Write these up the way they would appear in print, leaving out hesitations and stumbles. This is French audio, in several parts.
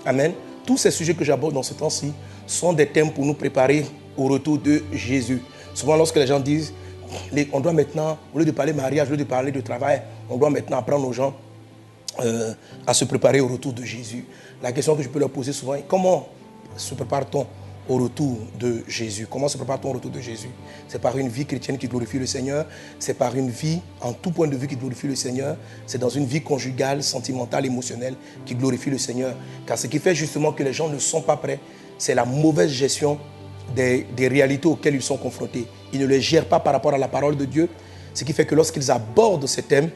Amen. Tous ces sujets que j'aborde dans ce temps-ci sont des thèmes pour nous préparer au retour de Jésus. Souvent, lorsque les gens disent, on doit maintenant, au lieu de parler mariage, au lieu de parler de travail, on doit maintenant apprendre aux gens à se préparer au retour de Jésus. La question que je peux leur poser souvent est, comment se prépare-t-on au retour de Jésus? Comment se prépare-t-on au retour de Jésus? C'est par une vie chrétienne qui glorifie le Seigneur. C'est par une vie, en tout point de vue, qui glorifie le Seigneur. C'est dans une vie conjugale, sentimentale, émotionnelle qui glorifie le Seigneur. Car ce qui fait justement que les gens ne sont pas prêts, c'est la mauvaise gestion des réalités auxquelles ils sont confrontés. Ils ne les gèrent pas par rapport à la parole de Dieu. Ce qui fait que lorsqu'ils abordent ces thèmes,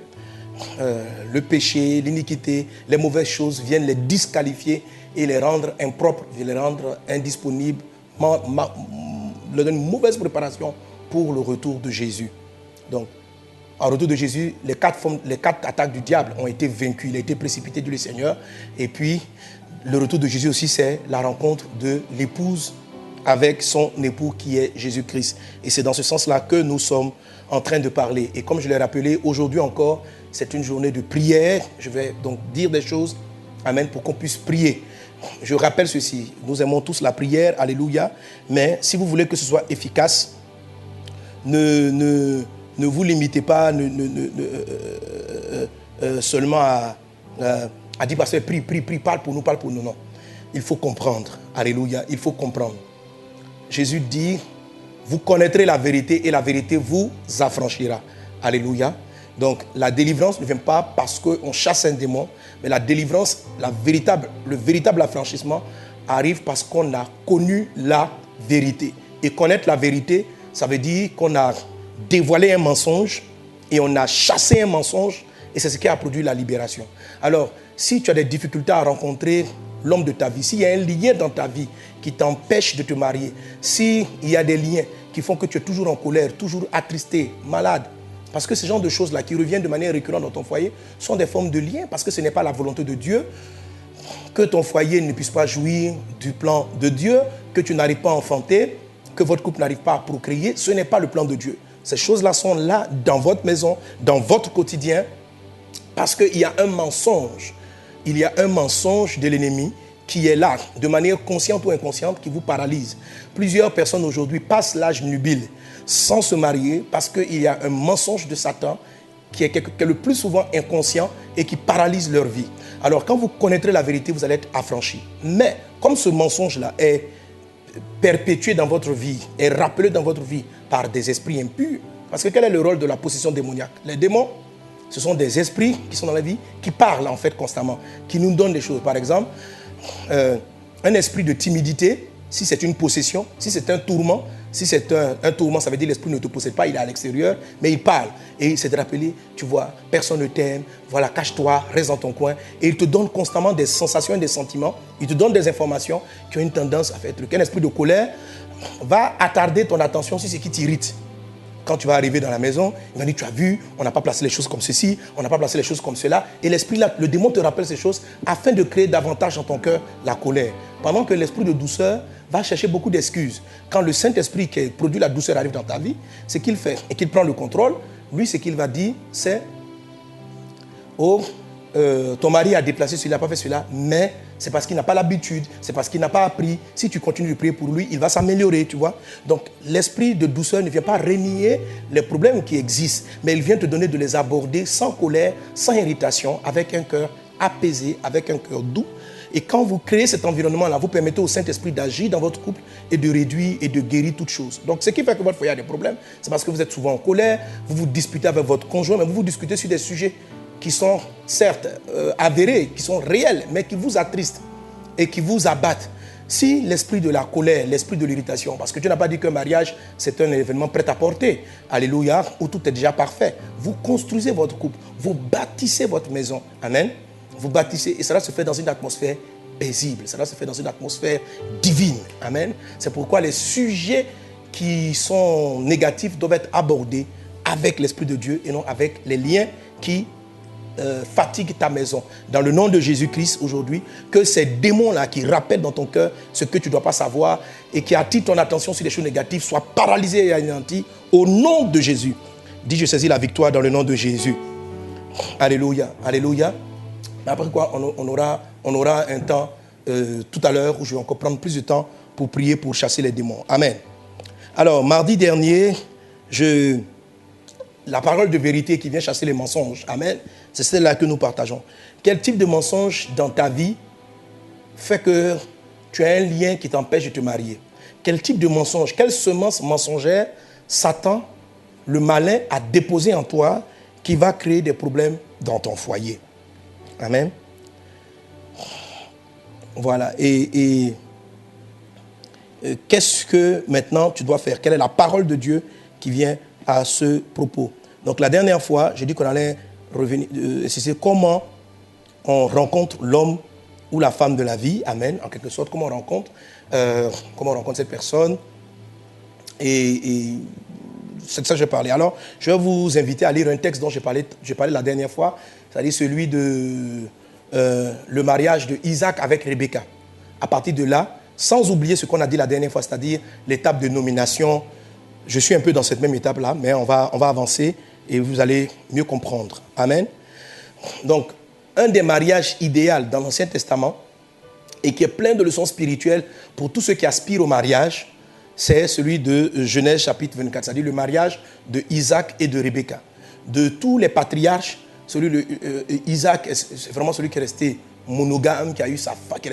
le péché, l'iniquité, les mauvaises choses viennent les disqualifier et les rendre impropres, les rendre indisponibles, leur donner une mauvaise préparation pour le retour de Jésus. Donc, en retour de Jésus, les quatre attaques du diable ont été vaincues. Il a été précipité du Seigneur. Et puis, le retour de Jésus aussi, c'est la rencontre de l'épouse avec son époux qui est Jésus-Christ. Et c'est dans ce sens-là que nous sommes en train de parler. Et comme je l'ai rappelé, aujourd'hui encore, c'est une journée de prière. Je vais donc dire des choses, amen, pour qu'on puisse prier. Je rappelle ceci, nous aimons tous la prière, alléluia, mais si vous voulez que ce soit efficace, ne vous limitez pas seulement à dire, pasteur, prie, parle pour nous, non. Il faut comprendre, alléluia, il faut comprendre. Jésus dit, vous connaîtrez la vérité et la vérité vous affranchira, alléluia. Donc la délivrance ne vient pas parce qu'on chasse un démon, mais la délivrance, le véritable affranchissement arrive parce qu'on a connu la vérité. Et connaître la vérité, ça veut dire qu'on a dévoilé un mensonge et on a chassé un mensonge et c'est ce qui a produit la libération. Alors, si tu as des difficultés à rencontrer l'homme de ta vie, s'il y a un lien dans ta vie qui t'empêche de te marier, s'il y a des liens qui font que tu es toujours en colère, toujours attristé, malade, parce que ce genre de choses-là qui reviennent de manière récurrente dans ton foyer sont des formes de liens, parce que ce n'est pas la volonté de Dieu que ton foyer ne puisse pas jouir du plan de Dieu, que tu n'arrives pas à enfanter, que votre couple n'arrive pas à procréer. Ce n'est pas le plan de Dieu. Ces choses-là sont là dans votre maison, dans votre quotidien, parce qu'il y a un mensonge. Il y a un mensonge de l'ennemi qui est là, de manière consciente ou inconsciente, qui vous paralyse. Plusieurs personnes aujourd'hui passent l'âge nubile sans se marier parce qu'il y a un mensonge de Satan qui est le plus souvent inconscient et qui paralyse leur vie. Alors, quand vous connaîtrez la vérité, vous allez être affranchis. Mais, comme ce mensonge-là est perpétué dans votre vie, est rappelé dans votre vie par des esprits impurs, parce que quel est le rôle de la possession démoniaque? Les démons, ce sont des esprits qui sont dans la vie, qui parlent en fait constamment, qui nous donnent des choses. Par exemple, un esprit de timidité, si c'est une possession, si c'est un tourment, si c'est un tourment, ça veut dire l'esprit ne te possède pas, il est à l'extérieur, mais il parle. Et c'est de rappeler, tu vois, personne ne t'aime, voilà, cache-toi, reste dans ton coin. Et il te donne constamment des sensations et des sentiments, il te donne des informations qui ont une tendance à faire truc. Un esprit de colère va attarder ton attention sur ce qui t'irrite. Quand tu vas arriver dans la maison, il va dire, tu as vu, on n'a pas placé les choses comme ceci, on n'a pas placé les choses comme cela. Et l'esprit là, le démon te rappelle ces choses afin de créer davantage dans ton cœur la colère. Pendant que l'esprit de douceur va chercher beaucoup d'excuses. Quand le Saint-Esprit qui produit la douceur arrive dans ta vie, ce qu'il fait et qu'il prend le contrôle, lui, ce qu'il va dire, c'est oh, ton mari a déplacé celui-là, n'a pas fait celui-là, mais c'est parce qu'il n'a pas l'habitude, c'est parce qu'il n'a pas appris. Si tu continues de prier pour lui, il va s'améliorer, tu vois. Donc, l'esprit de douceur ne vient pas renier les problèmes qui existent, mais il vient te donner de les aborder sans colère, sans irritation, avec un cœur apaisé, avec un cœur doux. Et quand vous créez cet environnement-là, vous permettez au Saint-Esprit d'agir dans votre couple et de réduire et de guérir toutes choses. Donc, ce qui fait que votre foyer a des problèmes, c'est parce que vous êtes souvent en colère, vous vous disputez avec votre conjoint, mais vous vous discutez sur des sujets qui sont certes avérés, qui sont réels, mais qui vous attristent et qui vous abattent. Si l'esprit de la colère, l'esprit de l'irritation, parce que Dieu n'a pas dit qu'un mariage, c'est un événement prêt à porter, alléluia, où tout est déjà parfait. Vous construisez votre couple, vous bâtissez votre maison, amen. Vous bâtissez, et cela se fait dans une atmosphère paisible, cela se fait dans une atmosphère divine, amen. C'est pourquoi les sujets qui sont négatifs doivent être abordés avec l'Esprit de Dieu et non avec les liens qui fatigue ta maison. Dans le nom de Jésus-Christ aujourd'hui, que ces démons-là qui rappellent dans ton cœur ce que tu ne dois pas savoir et qui attirent ton attention sur des choses négatives soient paralysés et anéantis au nom de Jésus. Dis, je saisis la victoire dans le nom de Jésus. Alléluia, alléluia. Après quoi, on aura un temps tout à l'heure, où je vais encore prendre plus de temps pour prier, pour chasser les démons. Amen. Alors, mardi dernier, la parole de vérité qui vient chasser les mensonges. Amen. C'est celle-là que nous partageons. Quel type de mensonge dans ta vie fait que tu as un lien qui t'empêche de te marier? Quel type de mensonge, quelle semence mensongère Satan, le malin, a déposé en toi qui va créer des problèmes dans ton foyer? Amen. Voilà. Et qu'est-ce que maintenant tu dois faire? Quelle est la parole de Dieu qui vient à ce propos? Donc la dernière fois, j'ai dit qu'on allait revenir, c'est comment on rencontre l'homme ou la femme de la vie. Amen. En quelque sorte, comment on rencontre cette personne. Et c'est de ça que je vais parler. Alors, je vais vous inviter à lire un texte dont j'ai parlé la dernière fois, c'est-à-dire celui de le mariage de Isaac avec Rebecca. À partir de là, sans oublier ce qu'on a dit la dernière fois, c'est-à-dire l'étape de nomination. Je suis un peu dans cette même étape-là, mais on va avancer et vous allez mieux comprendre. Amen. Donc, un des mariages idéaux dans l'Ancien Testament et qui est plein de leçons spirituelles pour tous ceux qui aspirent au mariage, c'est celui de Genèse chapitre 24, c'est-à-dire le mariage de Isaac et de Rebecca. De tous les patriarches, celui de Isaac, c'est vraiment celui qui est resté monogame, qui est resté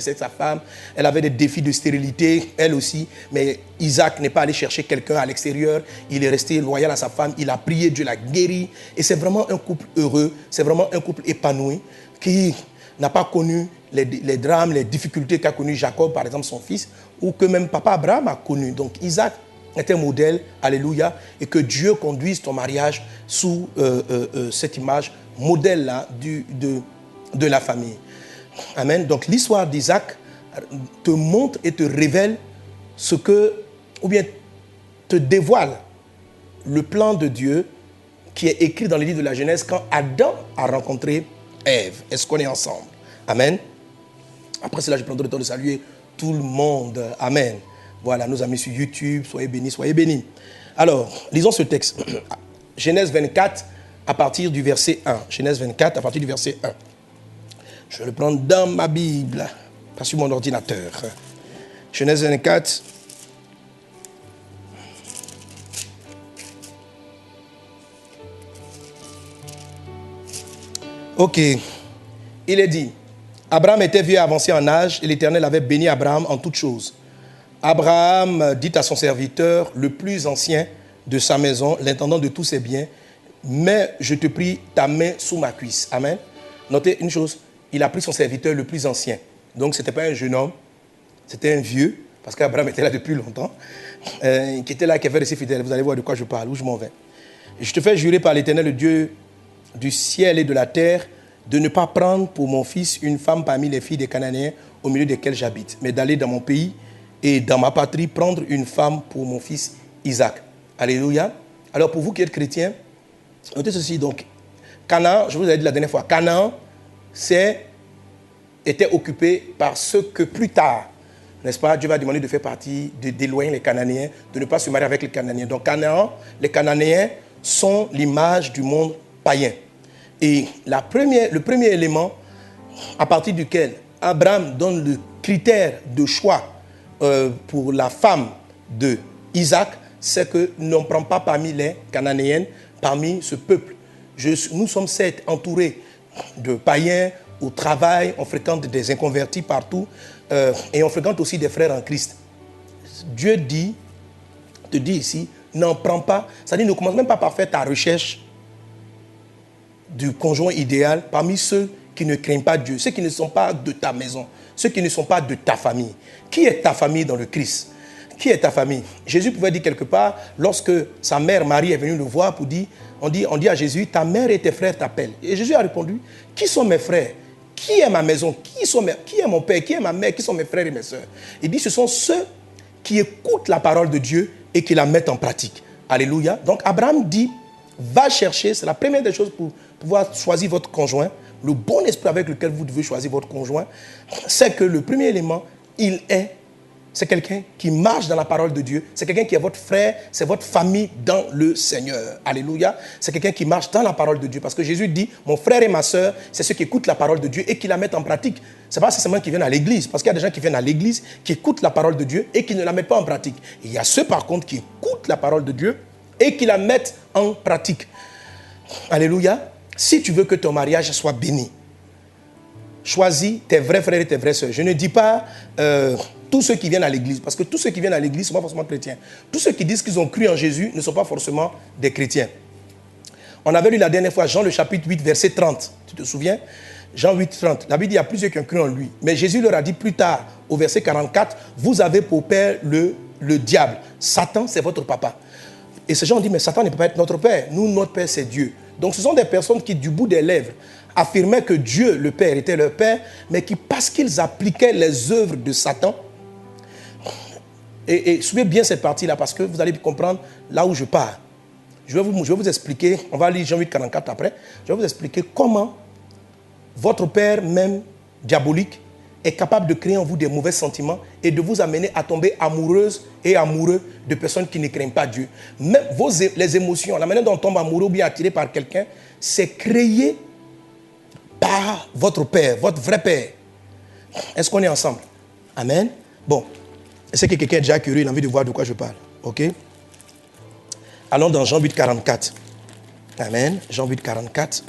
avec sa femme. Elle avait des défis de stérilité, elle aussi, mais Isaac n'est pas allé chercher quelqu'un à l'extérieur, il est resté loyal à sa femme, il a prié, Dieu l'a guéri, et c'est vraiment un couple heureux, c'est vraiment un couple épanoui, qui n'a pas connu les drames, les difficultés qu'a connu Jacob, par exemple son fils, ou que même papa Abraham a connu. Donc Isaac est un modèle, alléluia, et que Dieu conduise ton mariage sous cette image, modèle-là de la famille. Amen. Donc l'histoire d'Isaac te montre et te révèle ce que, ou bien te dévoile le plan de Dieu qui est écrit dans le livre de la Genèse quand Adam a rencontré Ève. Est-ce qu'on est ensemble? Amen. Après cela, je prendrai le temps de saluer tout le monde. Amen. Voilà, nos amis sur YouTube, soyez bénis, soyez bénis. Alors, lisons ce texte. Genèse 24, à partir du verset 1. Genèse 24, à partir du verset 1. Je vais le prendre dans ma Bible, pas sur mon ordinateur. Genèse 24. Ok. Il est dit, Abraham était vieux et avancé en âge et l'Éternel avait béni Abraham en toutes choses. Abraham dit à son serviteur, le plus ancien de sa maison, l'intendant de tous ses biens, mais je te prie ta main sous ma cuisse. Amen. Notez une chose, il a pris son serviteur le plus ancien. Donc ce n'était pas un jeune homme, c'était un vieux, parce qu'Abraham était là depuis longtemps, qui était là, qui avait resté fidèle. Vous allez voir de quoi je parle, où je m'en vais. Et je te fais jurer par l'Éternel, le Dieu du ciel et de la terre, de ne pas prendre pour mon fils une femme parmi les filles des Cananéens au milieu desquelles j'habite, mais d'aller dans mon pays et dans ma patrie prendre une femme pour mon fils Isaac. Alléluia. Alors pour vous qui êtes chrétiens, notez ceci donc. Canaan, je vous avais dit la dernière fois, Canaan était occupé par ceux que plus tard, n'est-ce pas, Dieu va demander de faire partie, d'éloigner les Cananéens, de ne pas se marier avec les Cananéens. Donc Canaan, les Cananéens sont l'image du monde païen. Et le premier élément à partir duquel Abraham donne le critère de choix pour la femme de Isaac, c'est que n'en prend pas parmi les Cananéennes, parmi ce peuple. Nous sommes certes entourés de païens au travail, on fréquente des inconvertis partout et on fréquente aussi des frères en Christ. Dieu te dit ici, n'en prends pas, c'est-à-dire ne commence même pas par faire ta recherche du conjoint idéal parmi ceux qui ne craignent pas Dieu, ceux qui ne sont pas de ta maison, ceux qui ne sont pas de ta famille. Qui est ta famille dans le Christ? Qui est ta famille? Jésus pouvait dire quelque part, lorsque sa mère Marie est venue le voir, pour dire, on dit à Jésus, ta mère et tes frères t'appellent. Et Jésus a répondu, qui sont mes frères? Qui est ma maison? Qui est mon père? Qui est ma mère? Qui sont mes frères et mes sœurs? Il dit, ce sont ceux qui écoutent la parole de Dieu et qui la mettent en pratique. Alléluia. Donc Abraham dit, va chercher, c'est la première des choses pour pouvoir choisir votre conjoint, le bon esprit avec lequel vous devez choisir votre conjoint, c'est que le premier élément, il est c'est quelqu'un qui marche dans la parole de Dieu. C'est quelqu'un qui est votre frère, c'est votre famille dans le Seigneur. Alléluia. C'est quelqu'un qui marche dans la parole de Dieu. Parce que Jésus dit, mon frère et ma soeur, c'est ceux qui écoutent la parole de Dieu et qui la mettent en pratique. Ce n'est pas seulement qui viennent à l'église. Parce qu'il y a des gens qui viennent à l'église, qui écoutent la parole de Dieu et qui ne la mettent pas en pratique. Et il y a ceux par contre qui écoutent la parole de Dieu et qui la mettent en pratique. Alléluia. Si tu veux que ton mariage soit béni, choisis tes vrais frères et tes vraies sœurs. Je ne dis pas tous ceux qui viennent à l'église, parce que tous ceux qui viennent à l'église ne sont pas forcément chrétiens. Tous ceux qui disent qu'ils ont cru en Jésus ne sont pas forcément des chrétiens. On avait lu la dernière fois Jean le chapitre 8, verset 30. Tu te souviens? Jean 8, 30. La Bible dit qu'il y a plusieurs qui ont cru en lui. Mais Jésus leur a dit plus tard, au verset 44, vous avez pour père le diable. Satan, c'est votre papa. Et ces gens ont dit, mais Satan ne peut pas être notre père. Nous, notre père, c'est Dieu. Donc ce sont des personnes qui, du bout des lèvres, affirmaient que Dieu, le Père, était leur Père, mais qui, parce qu'ils appliquaient les œuvres de Satan, et suivez bien cette partie-là, parce que vous allez comprendre là où je pars. Je vais vous expliquer, on va lire Jean 8, 44 après, je vais vous expliquer comment votre Père, même diabolique, est capable de créer en vous des mauvais sentiments et de vous amener à tomber amoureuse et amoureux de personnes qui ne craignent pas Dieu. Même les émotions, la manière dont on tombe amoureux ou bien attiré par quelqu'un, c'est créé par votre Père, votre vrai Père. Est-ce qu'on est ensemble? Amen. Bon, est-ce que quelqu'un est déjà curieux, il a envie de voir de quoi je parle? Ok. Allons dans Jean 8, 44. Amen. Jean 8, 44.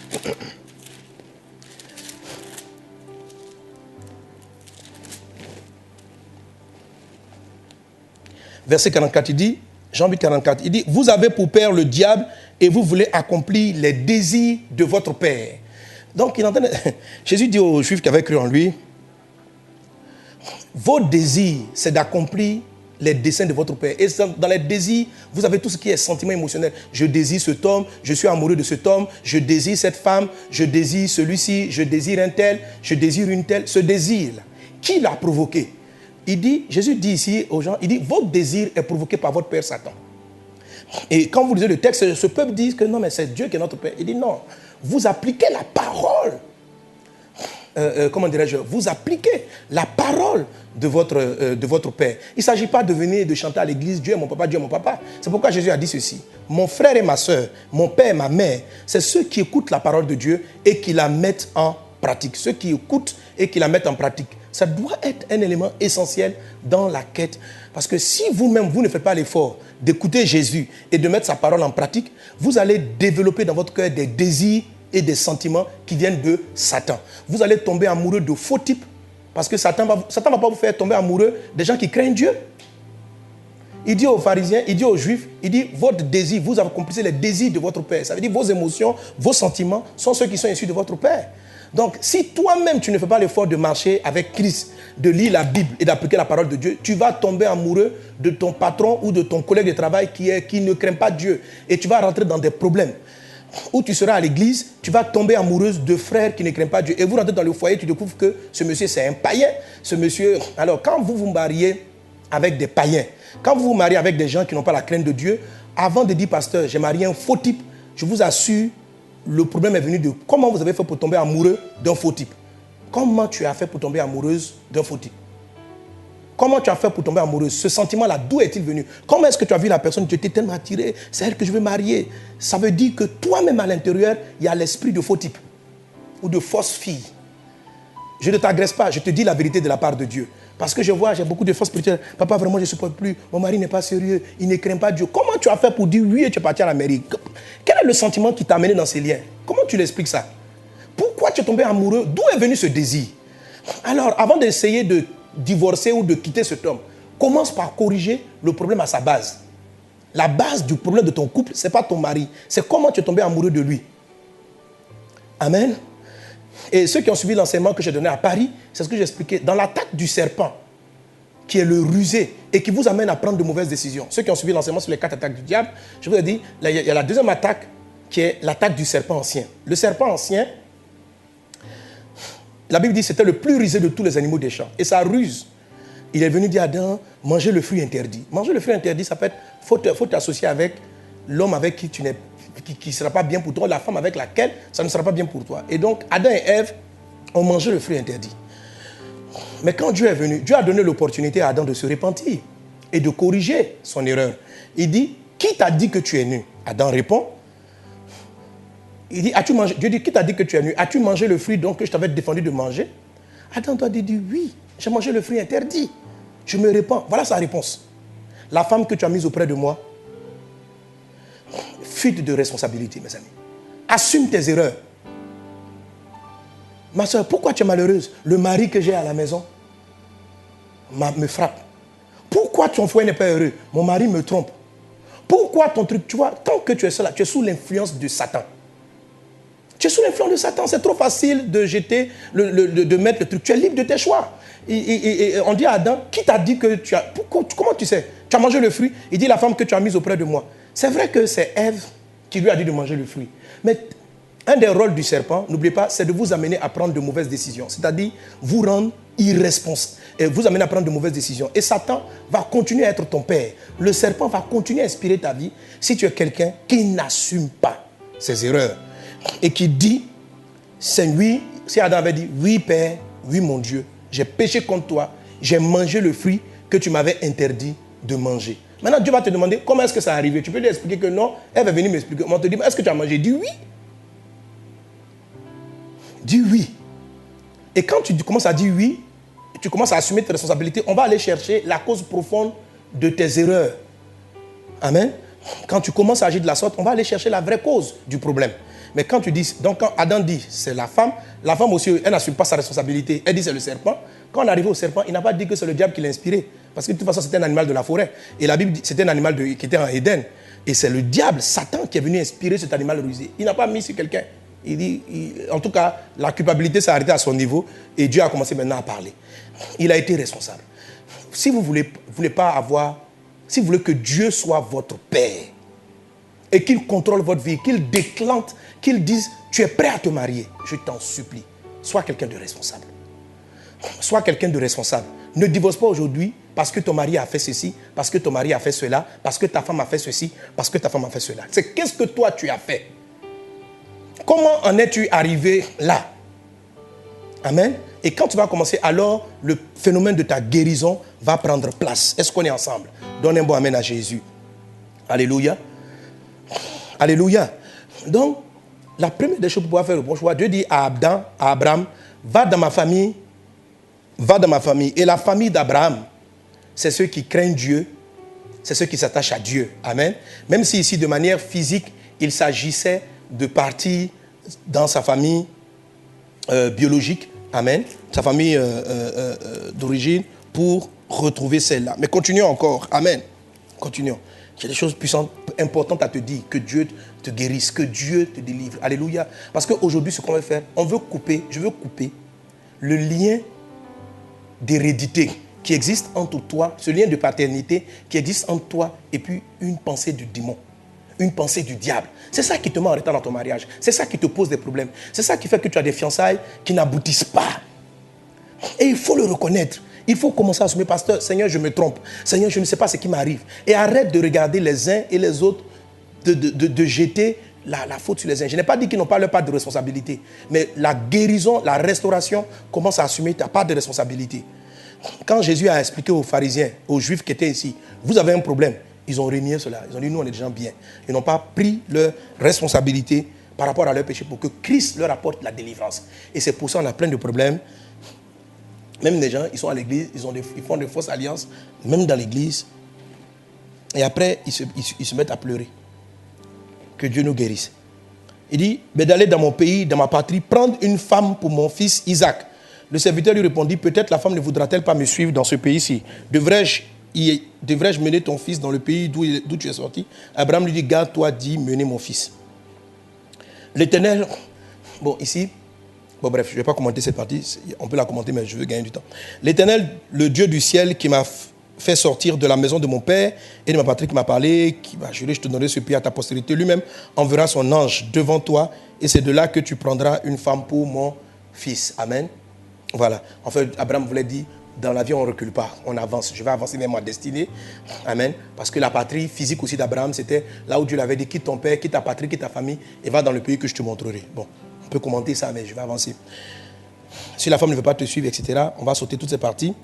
Verset 44, il dit, Jean 8, 44, il dit, vous avez pour père le diable et vous voulez accomplir les désirs de votre père. Donc, Jésus dit aux Juifs qui avaient cru en lui, vos désirs, c'est d'accomplir les desseins de votre père. Et dans les désirs, vous avez tout ce qui est sentiment émotionnel. Je désire cet homme, je suis amoureux de cet homme, je désire cette femme, je désire celui-ci, je désire un tel, je désire une telle. Ce désir-là, qui l'a provoqué? Jésus dit ici aux gens, il dit, votre désir est provoqué par votre père Satan. Et quand vous lisez le texte, ce peuple dit que non, mais c'est Dieu qui est notre père. Il dit non, vous appliquez la parole. Comment dirais-je? Vous appliquez la parole de votre père. Il ne s'agit pas de venir et de chanter à l'église, Dieu est mon papa, Dieu est mon papa. C'est pourquoi Jésus a dit ceci. Mon frère et ma soeur, mon père et ma mère, c'est ceux qui écoutent la parole de Dieu et qui la mettent en pratique. Ceux qui écoutent et qui la mettent en pratique. Ça doit être un élément essentiel dans la quête. Parce que si vous-même, vous ne faites pas l'effort d'écouter Jésus et de mettre sa parole en pratique, vous allez développer dans votre cœur des désirs et des sentiments qui viennent de Satan. Vous allez tomber amoureux de faux types. Parce que Satan ne va pas vous faire tomber amoureux des gens qui craignent Dieu. Il dit aux pharisiens, il dit aux juifs, il dit votre désir, vous accomplissez les désirs de votre père. Ça veut dire vos émotions, vos sentiments sont ceux qui sont issus de votre père. Donc, si toi-même, tu ne fais pas l'effort de marcher avec Christ, de lire la Bible et d'appliquer la parole de Dieu, tu vas tomber amoureux de ton patron ou de ton collègue de travail qui ne craint pas Dieu. Et tu vas rentrer dans des problèmes. Ou tu seras à l'église, tu vas tomber amoureuse de frères qui ne craignent pas Dieu. Et vous rentrez dans le foyer, tu découvres que ce monsieur, c'est un païen. Ce monsieur... Alors, quand vous vous mariez avec des païens, quand vous vous mariez avec des gens qui n'ont pas la crainte de Dieu, avant de dire, pasteur, j'ai marié un faux type, je vous assure, le problème est venu de comment vous avez fait pour tomber amoureux d'un faux type. Comment tu as fait pour tomber amoureuse d'un faux type? Comment tu as fait pour tomber amoureuse? Ce sentiment-là, d'où est-il venu? Comment est-ce que tu as vu la personne, tu étais tellement attiré, c'est elle que je veux marier? Ça veut dire que toi-même à l'intérieur, il y a l'esprit de faux type ou de fausse fille. Je ne t'agresse pas, je te dis la vérité de la part de Dieu. Parce que j'ai beaucoup de forces spirituelles. Papa, vraiment, je ne supporte plus. Mon mari n'est pas sérieux. Il ne craint pas Dieu. Comment tu as fait pour dire oui et tu es parti à l'Amérique? Quel est le sentiment qui t'a amené dans ces liens? Comment tu l'expliques ça? Pourquoi tu es tombé amoureux? D'où est venu ce désir? Alors, avant d'essayer de divorcer ou de quitter cet homme, commence par corriger le problème à sa base. La base du problème de ton couple, ce n'est pas ton mari. C'est comment tu es tombé amoureux de lui. Amen. Et ceux qui ont suivi l'enseignement que j'ai donné à Paris, c'est ce que j'ai expliqué. Dans l'attaque du serpent, qui est le rusé et qui vous amène à prendre de mauvaises décisions. Ceux qui ont suivi l'enseignement sur les 4 attaques du diable, je vous ai dit, il y a la deuxième attaque qui est l'attaque du serpent ancien. Le serpent ancien, la Bible dit que c'était le plus rusé de tous les animaux des champs. Et sa ruse, il est venu dire à Adam, manger le fruit interdit. Manger le fruit interdit, ça peut être, faut t'associer avec l'homme avec qui tu n'es qui ne sera pas bien pour toi, la femme avec laquelle ça ne sera pas bien pour toi. Et donc, Adam et Ève ont mangé le fruit interdit. Mais quand Dieu est venu, Dieu a donné l'opportunité à Adam de se repentir et de corriger son erreur. Il dit, qui t'a dit que tu es nu? Adam répond, il dit, as-tu mangé? Dieu dit, qui t'a dit que tu es nu? As-tu mangé le fruit donc que je t'avais défendu de manger? Adam doit dire, oui, j'ai mangé le fruit interdit. Je me répands. Voilà sa réponse. La femme que tu as mise auprès de moi, fuite de responsabilité, mes amis. Assume tes erreurs. Ma soeur, pourquoi tu es malheureuse? Le mari que j'ai à la maison me frappe. Pourquoi ton foyer n'est pas heureux? Mon mari me trompe. Pourquoi ton truc, tu vois, tant que tu es là, tu es sous l'influence de Satan. Tu es sous l'influence de Satan, c'est trop facile de jeter, de mettre le truc. Tu es libre de tes choix. Et on dit à Adam, qui t'a dit que tu as... Comment tu sais? Tu as mangé le fruit? Il dit, la femme que tu as mise auprès de moi. C'est vrai que c'est Ève qui lui a dit de manger le fruit. Mais un des rôles du serpent, n'oubliez pas, c'est de vous amener à prendre de mauvaises décisions. C'est-à-dire, vous rendre irresponsable. Et vous amener à prendre de mauvaises décisions. Et Satan va continuer à être ton père. Le serpent va continuer à inspirer ta vie si tu es quelqu'un qui n'assume pas ses erreurs. Et qui dit, c'est oui, si Adam avait dit, oui Père, oui mon Dieu, j'ai péché contre toi, j'ai mangé le fruit que tu m'avais interdit de manger. Maintenant Dieu va te demander, comment est-ce que ça est arrivé? Tu peux lui expliquer que non, elle va venir m'expliquer. On te dit, est-ce que tu as mangé? Dis oui. Dis oui. Et quand tu commences à dire oui, tu commences à assumer tes responsabilités, on va aller chercher la cause profonde de tes erreurs. Amen. Quand tu commences à agir de la sorte, on va aller chercher la vraie cause du problème. Mais quand tu dis, donc quand Adam dit c'est la femme aussi, elle n'assume pas sa responsabilité. Elle dit c'est le serpent. Quand on est arrivé au serpent, il n'a pas dit que c'est le diable qui l'a inspiré. Parce que de toute façon, c'était un animal de la forêt. Et la Bible dit c'était un animal qui était en Éden. Et c'est le diable, Satan, qui est venu inspirer cet animal rusé. Il n'a pas mis sur quelqu'un. Il dit, en tout cas, la culpabilité s'est arrêtée à son niveau. Et Dieu a commencé maintenant à parler. Il a été responsable. Si vous voulez pas avoir, si vous voulez que Dieu soit votre Père, et qu'il contrôle votre vie, qu'il déclante, qu'il dise, tu es prêt à te marier, je t'en supplie, sois quelqu'un de responsable. Sois quelqu'un de responsable. Ne divorce pas aujourd'hui parce que ton mari a fait ceci, parce que ton mari a fait cela, parce que ta femme a fait ceci, parce que ta femme a fait cela. C'est qu'est-ce que toi tu as fait? Comment en es-tu arrivé là? Amen. Et quand tu vas commencer, alors le phénomène de ta guérison va prendre place. Est-ce qu'on est ensemble? Donne un bon amen à Jésus. Alléluia. Alléluia. Donc, la première des choses pour pouvoir faire le bon choix, Dieu dit à Abraham, va dans ma famille. Et la famille d'Abraham, c'est ceux qui craignent Dieu, c'est ceux qui s'attachent à Dieu. Amen. Même si ici, de manière physique, il s'agissait de partir dans sa famille biologique, amen, sa famille d'origine, pour retrouver celle-là. Mais continuons encore, amen. Continuons. Il y a des choses puissantes, importantes à te dire. Que Dieu te guérisse, que Dieu te délivre. Alléluia. Parce qu'aujourd'hui, ce qu'on veut faire, je veux couper le lien d'hérédité qui existe entre toi, ce lien de paternité qui existe entre toi et puis une pensée du démon, une pensée du diable. C'est ça qui te met en retard dans ton mariage. C'est ça qui te pose des problèmes. C'est ça qui fait que tu as des fiançailles qui n'aboutissent pas. Et il faut le reconnaître. Il faut commencer à assumer, pasteur, Seigneur, je me trompe. Seigneur, je ne sais pas ce qui m'arrive. Et arrête de regarder les uns et les autres, de jeter la faute sur les uns. Je n'ai pas dit qu'ils n'ont pas leur part de responsabilité. Mais la guérison, la restauration, commence à assumer ta part de responsabilité. Quand Jésus a expliqué aux pharisiens, aux juifs qui étaient ici, vous avez un problème. Ils ont renié cela. Ils ont dit, nous, on est des gens bien. Ils n'ont pas pris leur responsabilité par rapport à leur péché pour que Christ leur apporte la délivrance. Et c'est pour ça qu'on a plein de problèmes. Même des gens, ils sont à l'église, ils font des fausses alliances, même dans l'église. Et après, ils se mettent à pleurer. Que Dieu nous guérisse. Il dit, mais d'aller dans mon pays, dans ma patrie, prendre une femme pour mon fils Isaac. Le serviteur lui répondit, peut-être la femme ne voudra-t-elle pas me suivre dans ce pays-ci? Devrais-je mener ton fils dans le pays d'où tu es sorti? Abraham lui dit, garde-toi, dis, menez mon fils. L'Éternel, bon ici, bon bref, je ne vais pas commenter cette partie, on peut la commenter, mais je veux gagner du temps. L'Éternel, le Dieu du ciel qui m'a fait sortir de la maison de mon père et de ma patrie, qui m'a parlé, qui m'a juré, je te donnerai ce pays à ta postérité, lui-même enverra son ange devant toi et c'est de là que tu prendras une femme pour mon fils. Amen. Voilà. En fait, Abraham voulait dire, dans la vie, on ne recule pas, on avance. Je vais avancer même ma destinée. Amen. Parce que la patrie physique aussi d'Abraham, c'était là où Dieu l'avait dit, quitte ton père, quitte ta patrie, quitte ta famille, et va dans le pays que je te montrerai. Bon, on peut commenter ça, mais je vais avancer. Si la femme ne veut pas te suivre, etc., on va sauter toutes ces parties.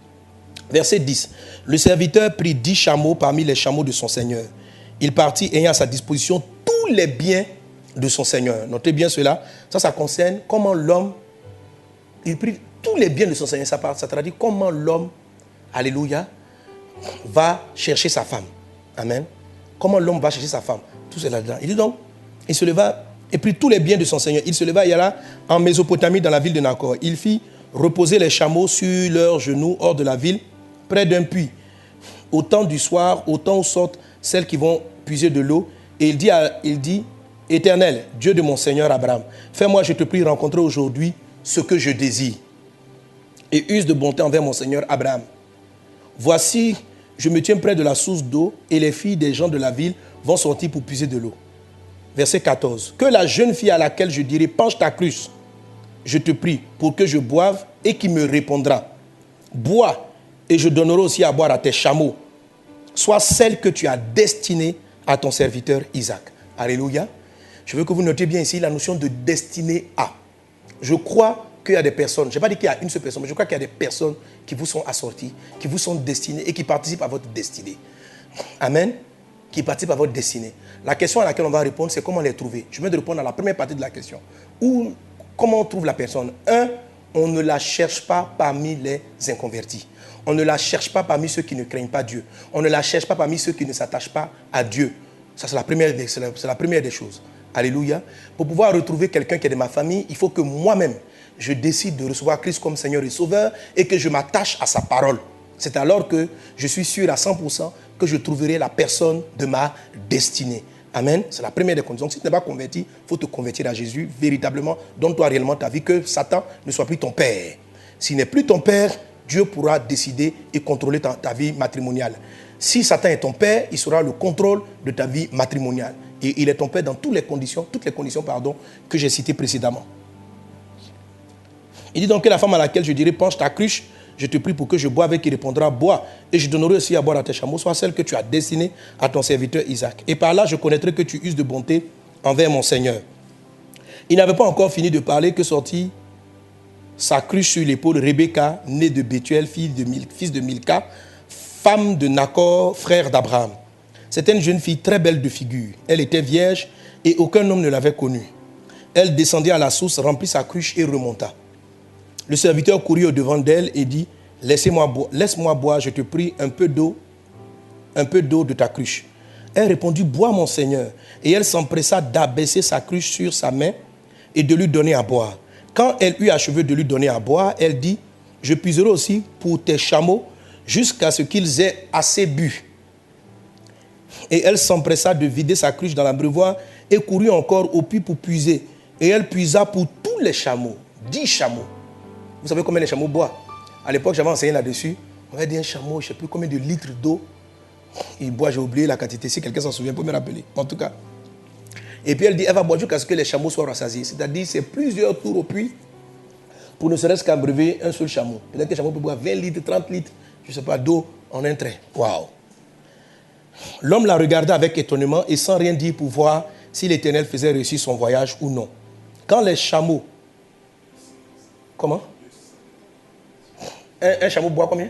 Verset 10. Le serviteur prit 10 chameaux parmi les chameaux de son Seigneur. Il partit ayant à sa disposition tous les biens de son Seigneur. Notez bien cela. Ça concerne comment l'homme, il prit tous les biens de son Seigneur. Ça traduit comment l'homme, alléluia, va chercher sa femme. Amen. Comment l'homme va chercher sa femme. Tout cela dedans. Il dit donc, il se leva et prit tous les biens de son Seigneur. Il se leva et alla en Mésopotamie dans la ville de Nacor. Il fit reposer les chameaux sur leurs genoux hors de la ville, près d'un puits. Au temps du soir, au temps où sortent celles qui vont puiser de l'eau. Et il dit, Éternel, Dieu de mon Seigneur Abraham, fais-moi, je te prie, rencontrer aujourd'hui ce que je désire. Et use de bonté envers mon Seigneur Abraham. Voici, je me tiens près de la source d'eau et les filles des gens de la ville vont sortir pour puiser de l'eau. Verset 14. Que la jeune fille à laquelle je dirai, penche ta cruche, je te prie, pour que je boive et qui me répondra. Bois et je donnerai aussi à boire à tes chameaux. Soit celle que tu as destinée à ton serviteur Isaac. Alléluia. Je veux que vous notiez bien ici la notion de destinée à. Je crois qu'il y a des personnes, je n'ai pas dit qu'il y a une seule personne, mais je crois qu'il y a des personnes qui vous sont assorties, qui vous sont destinées et qui participent à votre destinée. Amen. Qui participent à votre destinée. La question à laquelle on va répondre, c'est comment les trouver. Je viens de répondre à la première partie de la question. Comment on trouve la personne? On ne la cherche pas parmi les inconvertis. On ne la cherche pas parmi ceux qui ne craignent pas Dieu. On ne la cherche pas parmi ceux qui ne s'attachent pas à Dieu. Ça, c'est la première des choses. Alléluia. Pour pouvoir retrouver quelqu'un qui est de ma famille, il faut que moi-même, je décide de recevoir Christ comme Seigneur et Sauveur et que je m'attache à sa parole. C'est alors que je suis sûr à 100% que je trouverai la personne de ma destinée. Amen. C'est la première des conditions. Si tu n'es pas converti, il faut te convertir à Jésus véritablement. Donne-toi réellement ta vie, que Satan ne soit plus ton père. S'il n'est plus ton père, Dieu pourra décider et contrôler ta vie matrimoniale. Si Satan est ton père, il sera le contrôle de ta vie matrimoniale. Et il est ton père dans toutes les conditions que j'ai citées précédemment. Il dit donc que la femme à laquelle je dirai, penche ta cruche, je te prie pour que je boive et qui répondra, bois, et je donnerai aussi à boire à tes chameaux, soit celle que tu as destinée à ton serviteur Isaac. Et par là, je connaîtrai que tu uses de bonté envers mon Seigneur. Il n'avait pas encore fini de parler que sortit sa cruche sur l'épaule Rebecca, née de Bethuel, fils de Milca, femme de Nacor, frère d'Abraham. C'était une jeune fille très belle de figure. Elle était vierge et aucun homme ne l'avait connue. Elle descendit à la source, remplit sa cruche et remonta. Le serviteur courut au-devant d'elle et dit, laisse-moi boire, je te prie, un peu d'eau de ta cruche. Elle répondit, bois mon Seigneur. Et elle s'empressa d'abaisser sa cruche sur sa main et de lui donner à boire. Quand elle eut achevé de lui donner à boire, elle dit, je puiserai aussi pour tes chameaux jusqu'à ce qu'ils aient assez bu. Et elle s'empressa de vider sa cruche dans l'abreuvoir et courut encore au puits pour puiser. Et elle puisa pour tous les chameaux, 10 chameaux. Vous savez combien les chameaux boivent? À l'époque, j'avais enseigné là-dessus. On va dire un chameau, je ne sais plus combien de litres d'eau il boit, j'ai oublié la quantité. Si quelqu'un s'en souvient, peut me rappeler. En tout cas. Et puis elle dit, elle va boire jusqu'à ce que les chameaux soient rassasiés. C'est-à-dire, c'est plusieurs tours au puits pour ne serait-ce qu'abreuver un seul chameau. Peut-être que le chameau peut boire 20 litres, 30 litres, je ne sais pas, d'eau en un trait. Waouh! L'homme la regardait avec étonnement et sans rien dire pour voir si l'Éternel faisait réussir son voyage ou non. Quand les chameaux... Comment? Un chameau boit combien?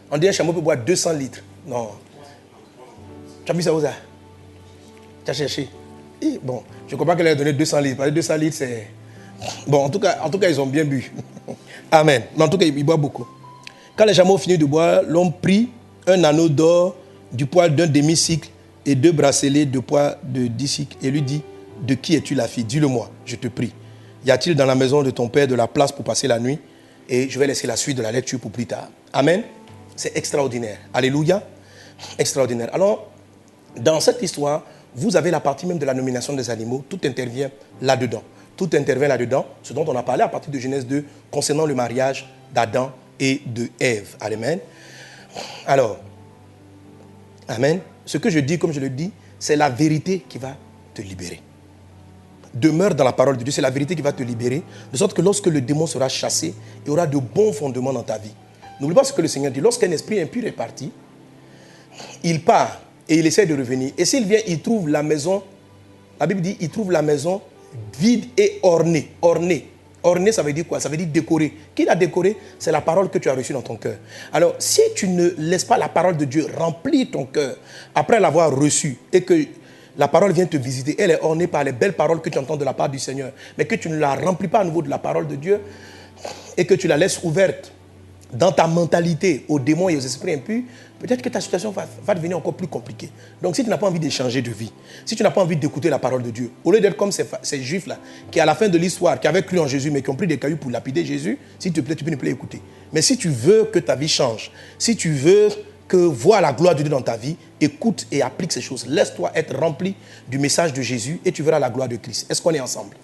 On dit un chameau peut boire 200 litres. Non. Tu as mis ça où ça? Tu as cherché? Et bon, je comprends qu'elle a donné 200 litres. Parce que 200 litres, c'est... Bon, en tout cas, ils ont bien bu. Amen. Mais en tout cas, ils boivent beaucoup. Quand les chameaux finirent de boire, l'homme prit un anneau d'or du poids d'un demi-cycle et 2 bracelets de poids de 10 cycles et lui dit, de qui es-tu la fille? Dis-le-moi, je te prie. Y a-t-il dans la maison de ton père de la place pour passer la nuit? Et je vais laisser la suite de la lecture pour plus tard. Amen. C'est extraordinaire. Alléluia. Extraordinaire. Alors, dans cette histoire, vous avez la partie même de la nomination des animaux. Tout intervient là-dedans. Tout intervient là-dedans. Ce dont on a parlé à partir de Genèse 2 concernant le mariage d'Adam et de Ève. Amen. Alors, amen. Ce que je dis, comme je le dis, c'est la vérité qui va te libérer. Demeure dans la parole de Dieu, c'est la vérité qui va te libérer, de sorte que lorsque le démon sera chassé, il y aura de bons fondements dans ta vie. N'oublie pas ce que le Seigneur dit. Lorsqu'un esprit impur est parti, il part et il essaie de revenir. Et s'il vient, il trouve la maison, la Bible dit, il trouve la maison vide et ornée. Ornée. Orner, ça veut dire quoi? Ça veut dire décorer. Qui l'a décoré? C'est la parole que tu as reçue dans ton cœur. Alors, si tu ne laisses pas la parole de Dieu remplir ton cœur, après l'avoir reçue, et que la parole vient te visiter, elle est ornée par les belles paroles que tu entends de la part du Seigneur, mais que tu ne la remplis pas à nouveau de la parole de Dieu, et que tu la laisses ouverte dans ta mentalité aux démons et aux esprits impurs, peut-être que ta situation va devenir encore plus compliquée. Donc si tu n'as pas envie de changer de vie, si tu n'as pas envie d'écouter la parole de Dieu, au lieu d'être comme ces juifs-là, qui à la fin de l'histoire, qui avaient cru en Jésus, mais qui ont pris des cailloux pour lapider Jésus, s'il te plaît, tu peux ne plus écouter. Mais si tu veux que ta vie change, si tu veux voir la gloire de Dieu dans ta vie, écoute et applique ces choses. Laisse-toi être rempli du message de Jésus et tu verras la gloire de Christ. Est-ce qu'on est ensemble?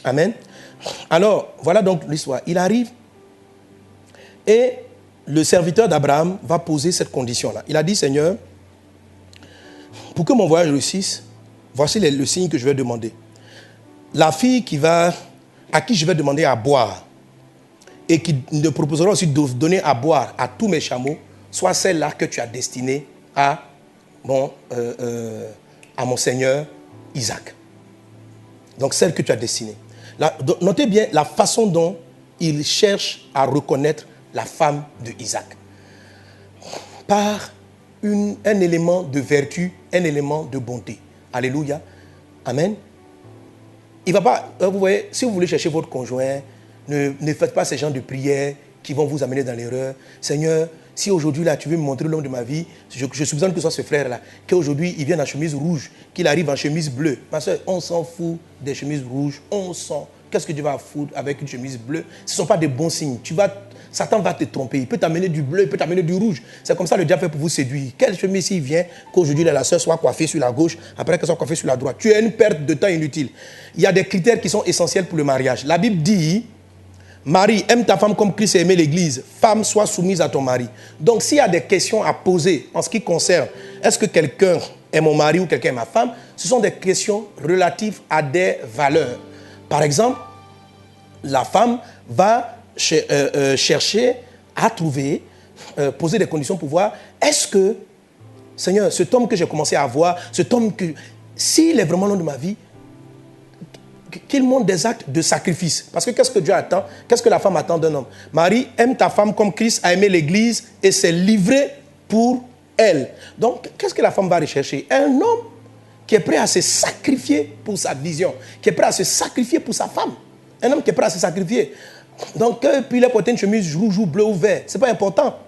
Amen. Alors, voilà donc l'histoire. Il arrive et le serviteur d'Abraham va poser cette condition-là. Il a dit, Seigneur, pour que mon voyage réussisse, voici le signe que je vais demander. La fille à qui je vais demander à boire et qui me proposera aussi de donner à boire à tous mes chameaux, soit celle-là que tu as destinée à mon Seigneur Isaac. Donc celle que tu as destinée. Notez bien la façon dont il cherche à reconnaître la femme de Isaac. Par un élément de vertu, un élément de bonté. Alléluia. Amen. Il va pas, vous voyez, si vous voulez chercher votre conjoint, ne faites pas ces genres de prières qui vont vous amener dans l'erreur. Seigneur, si aujourd'hui là tu veux me montrer l'homme de ma vie, je soupçonne que ce soit ce frère-là, qu'aujourd'hui il vient en chemise rouge, qu'il arrive en chemise bleue. Ma soeur, on s'en fout des chemises rouges, on s'en... Qu'est-ce que tu vas foutre avec une chemise bleue? Ce ne sont pas des bons signes. Satan va te tromper. Il peut t'amener du bleu, il peut t'amener du rouge. C'est comme ça le diable fait pour vous séduire. Quelle chemise s'il vient qu'aujourd'hui la soeur soit coiffée sur la gauche, après qu'elle soit coiffée sur la droite? Tu as une perte de temps inutile. Il y a des critères qui sont essentiels pour le mariage. La Bible dit, Marie, aime ta femme comme Christ a aimé l'Église. Femme, sois soumise à ton mari. Donc s'il y a des questions à poser en ce qui concerne, est-ce que quelqu'un est mon mari ou quelqu'un est ma femme? Ce sont des questions relatives à des valeurs. Par exemple, la femme va chercher à trouver, poser des conditions pour voir, est-ce que, Seigneur, cet homme que j'ai commencé à voir, cet homme s'il est vraiment l'homme de ma vie, qu'il montre des actes de sacrifice. Parce que qu'est-ce que Dieu attend? Qu'est-ce que la femme attend d'un homme? Marie, aime ta femme comme Christ a aimé l'Église et s'est livré pour elle. Donc, qu'est-ce que la femme va rechercher? Un homme qui est prêt à se sacrifier pour sa vision, qui est prêt à se sacrifier pour sa femme. Un homme qui est prêt à se sacrifier. Donc, puis il a porté une chemise rouge ou bleu ou vert. Ce n'est pas important.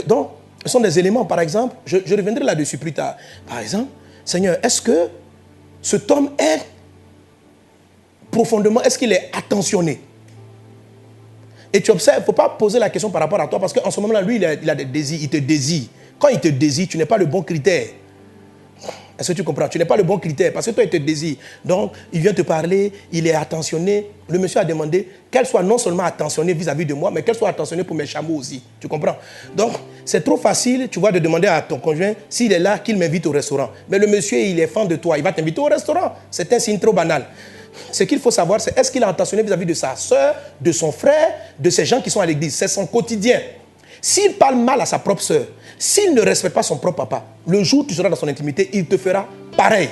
Donc, ce sont des éléments, par exemple, je reviendrai là-dessus plus tard. Par exemple, Seigneur, est-ce que cet homme est profondément, est-ce qu'il est attentionné? Et tu observes, il ne faut pas poser la question par rapport à toi, parce qu'en ce moment-là, lui, il a des désirs, il te désire. Quand il te désire, tu n'es pas le bon critère. Est-ce que tu comprends? Tu n'es pas le bon critère, parce que toi, il te désire. Donc, il vient te parler, il est attentionné. Le monsieur a demandé qu'elle soit non seulement attentionnée vis-à-vis de moi, mais qu'elle soit attentionnée pour mes chameaux aussi. Tu comprends? Donc, c'est trop facile, tu vois, de demander à ton conjoint, s'il est là, qu'il m'invite au restaurant. Mais le monsieur, il est fan de toi, il va t'inviter au restaurant. C'est un signe trop banal. Ce qu'il faut savoir, c'est est-ce qu'il est attentionné vis-à-vis de sa soeur, de son frère, de ces gens qui sont à l'église. C'est son quotidien. S'il parle mal à sa propre soeur, s'il ne respecte pas son propre papa, le jour où tu seras dans son intimité, il te fera pareil.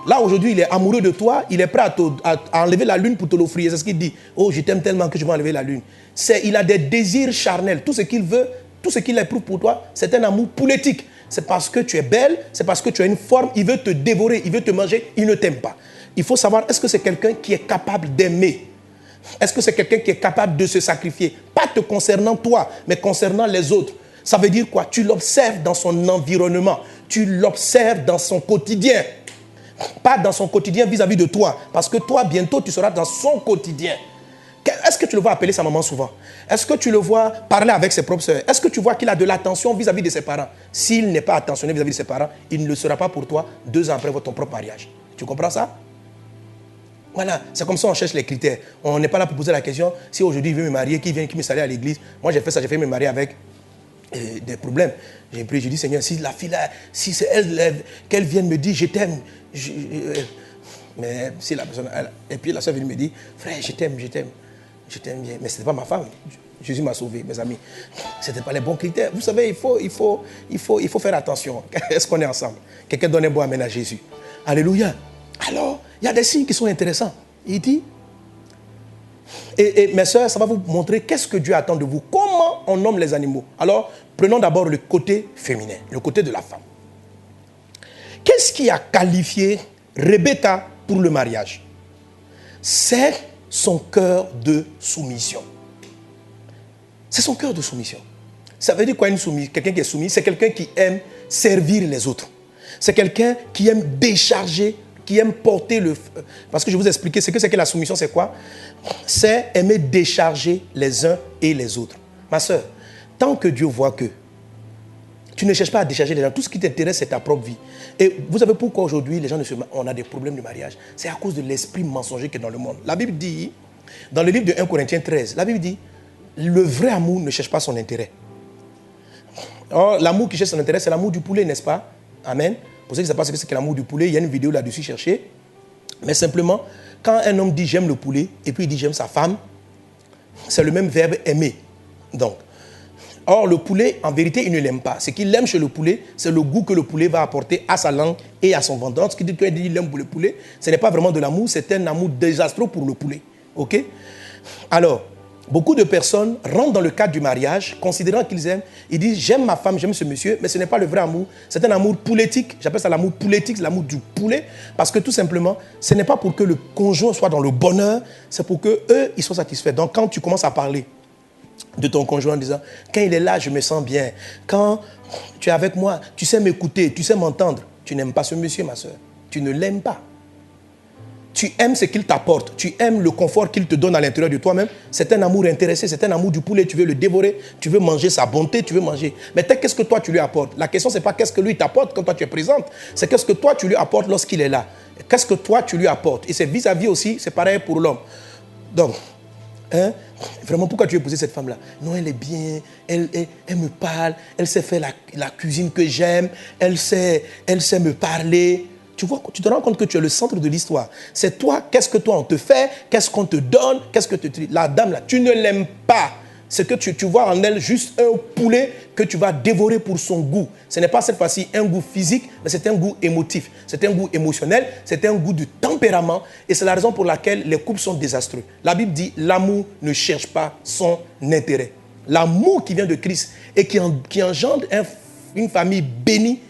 Là, aujourd'hui, il est amoureux de toi, il est prêt à enlever la lune pour te l'offrir. C'est ce qu'il dit. Oh, je t'aime tellement que je vais enlever la lune. Il a des désirs charnels. Tout ce qu'il veut, tout ce qu'il éprouve pour toi, c'est un amour politique. C'est parce que tu es belle, c'est parce que tu as une forme, il veut te dévorer, il veut te manger, il ne t'aime pas. Il faut savoir, est-ce que c'est quelqu'un qui est capable d'aimer? Est-ce que c'est quelqu'un qui est capable de se sacrifier? Pas te concernant toi, mais concernant les autres. Ça veut dire quoi? Tu l'observes dans son environnement. Tu l'observes dans son quotidien. Pas dans son quotidien vis-à-vis de toi. Parce que toi, bientôt, tu seras dans son quotidien. Est-ce que tu le vois appeler sa maman souvent? Est-ce que tu le vois parler avec ses propres soeurs? Est-ce que tu vois qu'il a de l'attention vis-à-vis de ses parents? S'il n'est pas attentionné vis-à-vis de ses parents, il ne le sera pas pour toi 2 ans après ton propre mariage. Tu comprends ça? Voilà, c'est comme ça qu'on cherche les critères. On n'est pas là pour poser la question, si aujourd'hui il veut me marier, qui me salue à l'église. Moi j'ai fait ça, j'ai fait me marier avec des problèmes. J'ai prié, j'ai dit, Seigneur, si la fille là, si c'est elle, qu'elle vienne me dire, je t'aime. Mais si la personne, et puis la soeur vient me dire, frère, je t'aime bien. Mais ce n'était pas ma femme. Jésus m'a sauvé, mes amis. Ce n'était pas les bons critères. Vous savez, il faut faire attention. Est-ce qu'on est ensemble? Quelqu'un donne un bon amen à Jésus. Alléluia. Alors, il y a des signes qui sont intéressants. Il dit, Et mes soeurs, ça va vous montrer qu'est-ce que Dieu attend de vous. Comment on nomme les animaux. Alors, prenons d'abord le côté féminin, le côté de la femme. Qu'est-ce qui a qualifié Rebecca pour le mariage? C'est son cœur de soumission. C'est son cœur de soumission. Ça veut dire quoi une soumise? Quelqu'un qui est soumis, c'est quelqu'un qui aime servir les autres. C'est quelqu'un qui aime décharger, qui aime porter le... Parce que je vais vous expliquer ce que c'est que la soumission, c'est quoi? C'est aimer décharger les uns et les autres. Ma soeur, tant que Dieu voit que tu ne cherches pas à décharger les gens, tout ce qui t'intéresse, c'est ta propre vie. Et vous savez pourquoi aujourd'hui, les gens on a des problèmes de mariage? C'est à cause de l'esprit mensonger qui est dans le monde. La Bible dit, dans le livre de 1 Corinthiens 13, la Bible dit, le vrai amour ne cherche pas son intérêt. Or, l'amour qui cherche son intérêt, c'est l'amour du poulet, n'est-ce pas? Amen. Pour ceux qui ne savent pas ce que c'est que l'amour du poulet, il y a une vidéo là-dessus, cherchez. Mais simplement, quand un homme dit j'aime le poulet, et puis il dit j'aime sa femme, c'est le même verbe aimer. Donc, or, le poulet, en vérité, il ne l'aime pas. Ce qu'il aime chez le poulet, c'est le goût que le poulet va apporter à sa langue et à son ventre. Donc, ce qu'il dit qu'il aime pour le poulet, ce n'est pas vraiment de l'amour, c'est un amour désastreux pour le poulet. OK? Alors, beaucoup de personnes rentrent dans le cadre du mariage, considérant qu'ils aiment, ils disent j'aime ma femme, j'aime ce monsieur, mais ce n'est pas le vrai amour, c'est un amour pouletique, j'appelle ça l'amour pouletique, c'est l'amour du poulet, parce que tout simplement, ce n'est pas pour que le conjoint soit dans le bonheur, c'est pour que eux ils soient satisfaits. Donc quand tu commences à parler de ton conjoint en disant quand il est là, je me sens bien, quand tu es avec moi, tu sais m'écouter, tu sais m'entendre, tu n'aimes pas ce monsieur, ma soeur, tu ne l'aimes pas. Tu aimes ce qu'il t'apporte, tu aimes le confort qu'il te donne à l'intérieur de toi-même. C'est un amour intéressé, c'est un amour du poulet, tu veux le dévorer, tu veux manger sa bonté, tu veux manger. Mais qu'est-ce que toi tu lui apportes? La question, ce n'est pas qu'est-ce que lui t'apporte quand toi tu es présente, c'est qu'est-ce que toi tu lui apportes lorsqu'il est là. Qu'est-ce que toi tu lui apportes? Et c'est vis-à-vis aussi, c'est pareil pour l'homme. Donc, vraiment, pourquoi tu veux épouser cette femme-là? Non, elle est bien, elle me parle, elle sait faire la cuisine que j'aime, elle sait me parler. Tu vois, tu te rends compte que tu es le centre de l'histoire. C'est toi, qu'est-ce que toi on te fait, qu'est-ce qu'on te donne, qu'est-ce que tu... La dame là, tu ne l'aimes pas. C'est que tu vois en elle juste un poulet que tu vas dévorer pour son goût. Ce n'est pas cette fois-ci un goût physique, mais c'est un goût émotif. C'est un goût émotionnel, c'est un goût de tempérament. Et c'est la raison pour laquelle les couples sont désastreux. La Bible dit, l'amour ne cherche pas son intérêt. L'amour qui vient de Christ et qui engendre une famille bénie,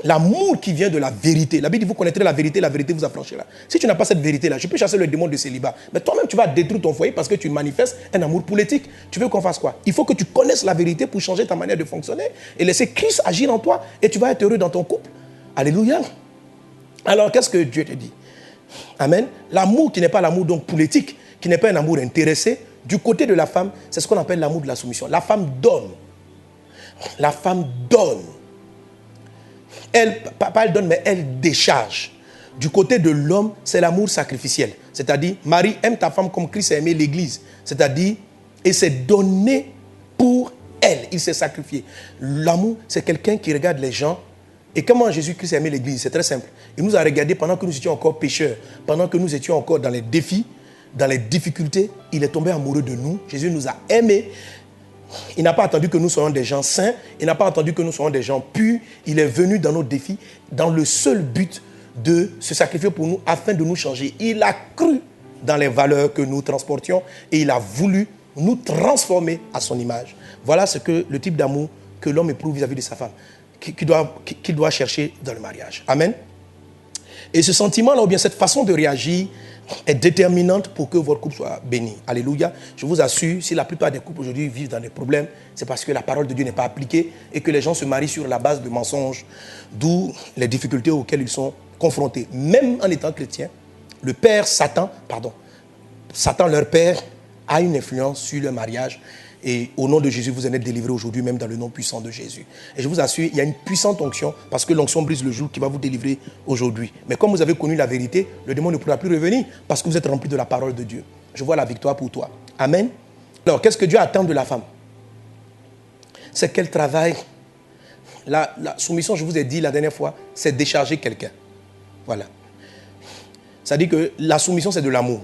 l'amour qui vient de la vérité. La Bible dit, vous connaîtrez la vérité vous affranchira. Si tu n'as pas cette vérité-là, je peux chasser le démon de célibat. Mais toi-même, tu vas détruire ton foyer parce que tu manifestes un amour politique. Tu veux qu'on fasse quoi? Il faut que tu connaisses la vérité pour changer ta manière de fonctionner et laisser Christ agir en toi et tu vas être heureux dans ton couple. Alléluia. Alors, qu'est-ce que Dieu te dit? Amen. L'amour qui n'est pas l'amour donc politique, qui n'est pas un amour intéressé, du côté de la femme, c'est ce qu'on appelle l'amour de la soumission. La femme donne. La femme donne. Elle donne, mais elle décharge. Du côté de l'homme, c'est l'amour sacrificiel. C'est-à-dire, Marie, aime ta femme comme Christ a aimé l'Église. C'est-à-dire, il s'est donné pour elle. Il s'est sacrifié. L'amour, c'est quelqu'un qui regarde les gens. Et comment Jésus-Christ a aimé l'Église? C'est très simple. Il nous a regardés pendant que nous étions encore pécheurs, pendant que nous étions encore dans les défis, dans les difficultés. Il est tombé amoureux de nous. Jésus nous a aimés. Il n'a pas attendu que nous soyons des gens saints. Il n'a pas attendu que nous soyons des gens purs. Il est venu dans nos défis dans le seul but de se sacrifier pour nous afin de nous changer. Il a cru dans les valeurs que nous transportions et il a voulu nous transformer à son image. Voilà ce que le type d'amour que l'homme éprouve vis-à-vis de sa femme, qu'il doit chercher dans le mariage. Amen. Et ce sentiment-là, ou bien cette façon de réagir, est déterminante pour que votre couple soit béni. Alléluia. Je vous assure, si la plupart des couples aujourd'hui vivent dans des problèmes, c'est parce que la parole de Dieu n'est pas appliquée et que les gens se marient sur la base de mensonges, d'où les difficultés auxquelles ils sont confrontés. Même en étant chrétiens, le père Satan, leur père, a une influence sur le mariage. Et au nom de Jésus, vous en êtes délivrés aujourd'hui, même dans le nom puissant de Jésus. Et je vous assure, il y a une puissante onction, parce que l'onction brise le joug qui va vous délivrer aujourd'hui. Mais comme vous avez connu la vérité, le démon ne pourra plus revenir, parce que vous êtes remplis de la parole de Dieu. Je vois la victoire pour toi. Amen. Alors, qu'est-ce que Dieu attend de la femme? C'est qu'elle travaille. La soumission, je vous ai dit la dernière fois, c'est décharger quelqu'un. Voilà. Ça dit que la soumission, c'est de l'amour.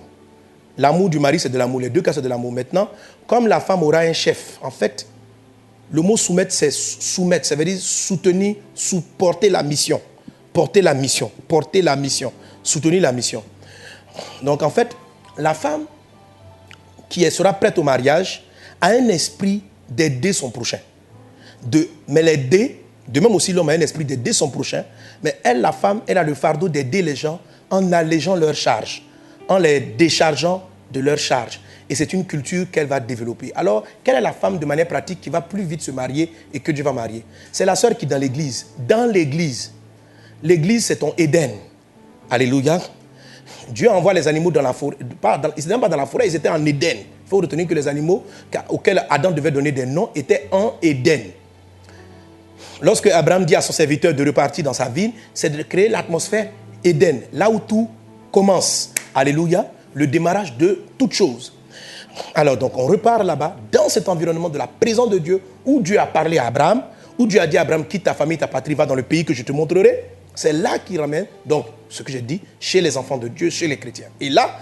L'amour du mari, c'est de l'amour. Les deux cas, c'est de l'amour. Maintenant, comme la femme aura un chef, en fait, le mot soumettre, c'est soumettre. Ça veut dire soutenir, porter la mission. Porter la mission. Porter la mission. Soutenir la mission. Donc, en fait, la femme qui sera prête au mariage a un esprit d'aider son prochain. Mais l'aider, de même aussi l'homme a un esprit d'aider son prochain, mais elle, la femme, elle a le fardeau d'aider les gens en allégeant leurs charges, en les déchargeant de leurs charges. Et c'est une culture qu'elle va développer. Alors, quelle est la femme de manière pratique qui va plus vite se marier et que Dieu va marier? C'est la sœur qui est dans l'église. Dans l'église, l'église c'est ton Éden. Alléluia. Dieu envoie les animaux dans la forêt. Ils n'étaient pas dans la forêt, ils étaient en Éden. Il faut retenir que les animaux auxquels Adam devait donner des noms étaient en Éden. Lorsque Abraham dit à son serviteur de repartir dans sa ville, c'est de créer l'atmosphère Éden, là où tout commence. Alléluia, le démarrage de toute chose. Alors donc on repart là-bas, dans cet environnement de la présence de Dieu, où Dieu a parlé à Abraham, où Dieu a dit à Abraham, quitte ta famille, ta patrie, va dans le pays que je te montrerai. C'est là qu'il ramène, donc, ce que j'ai dit, chez les enfants de Dieu, chez les chrétiens. Et là,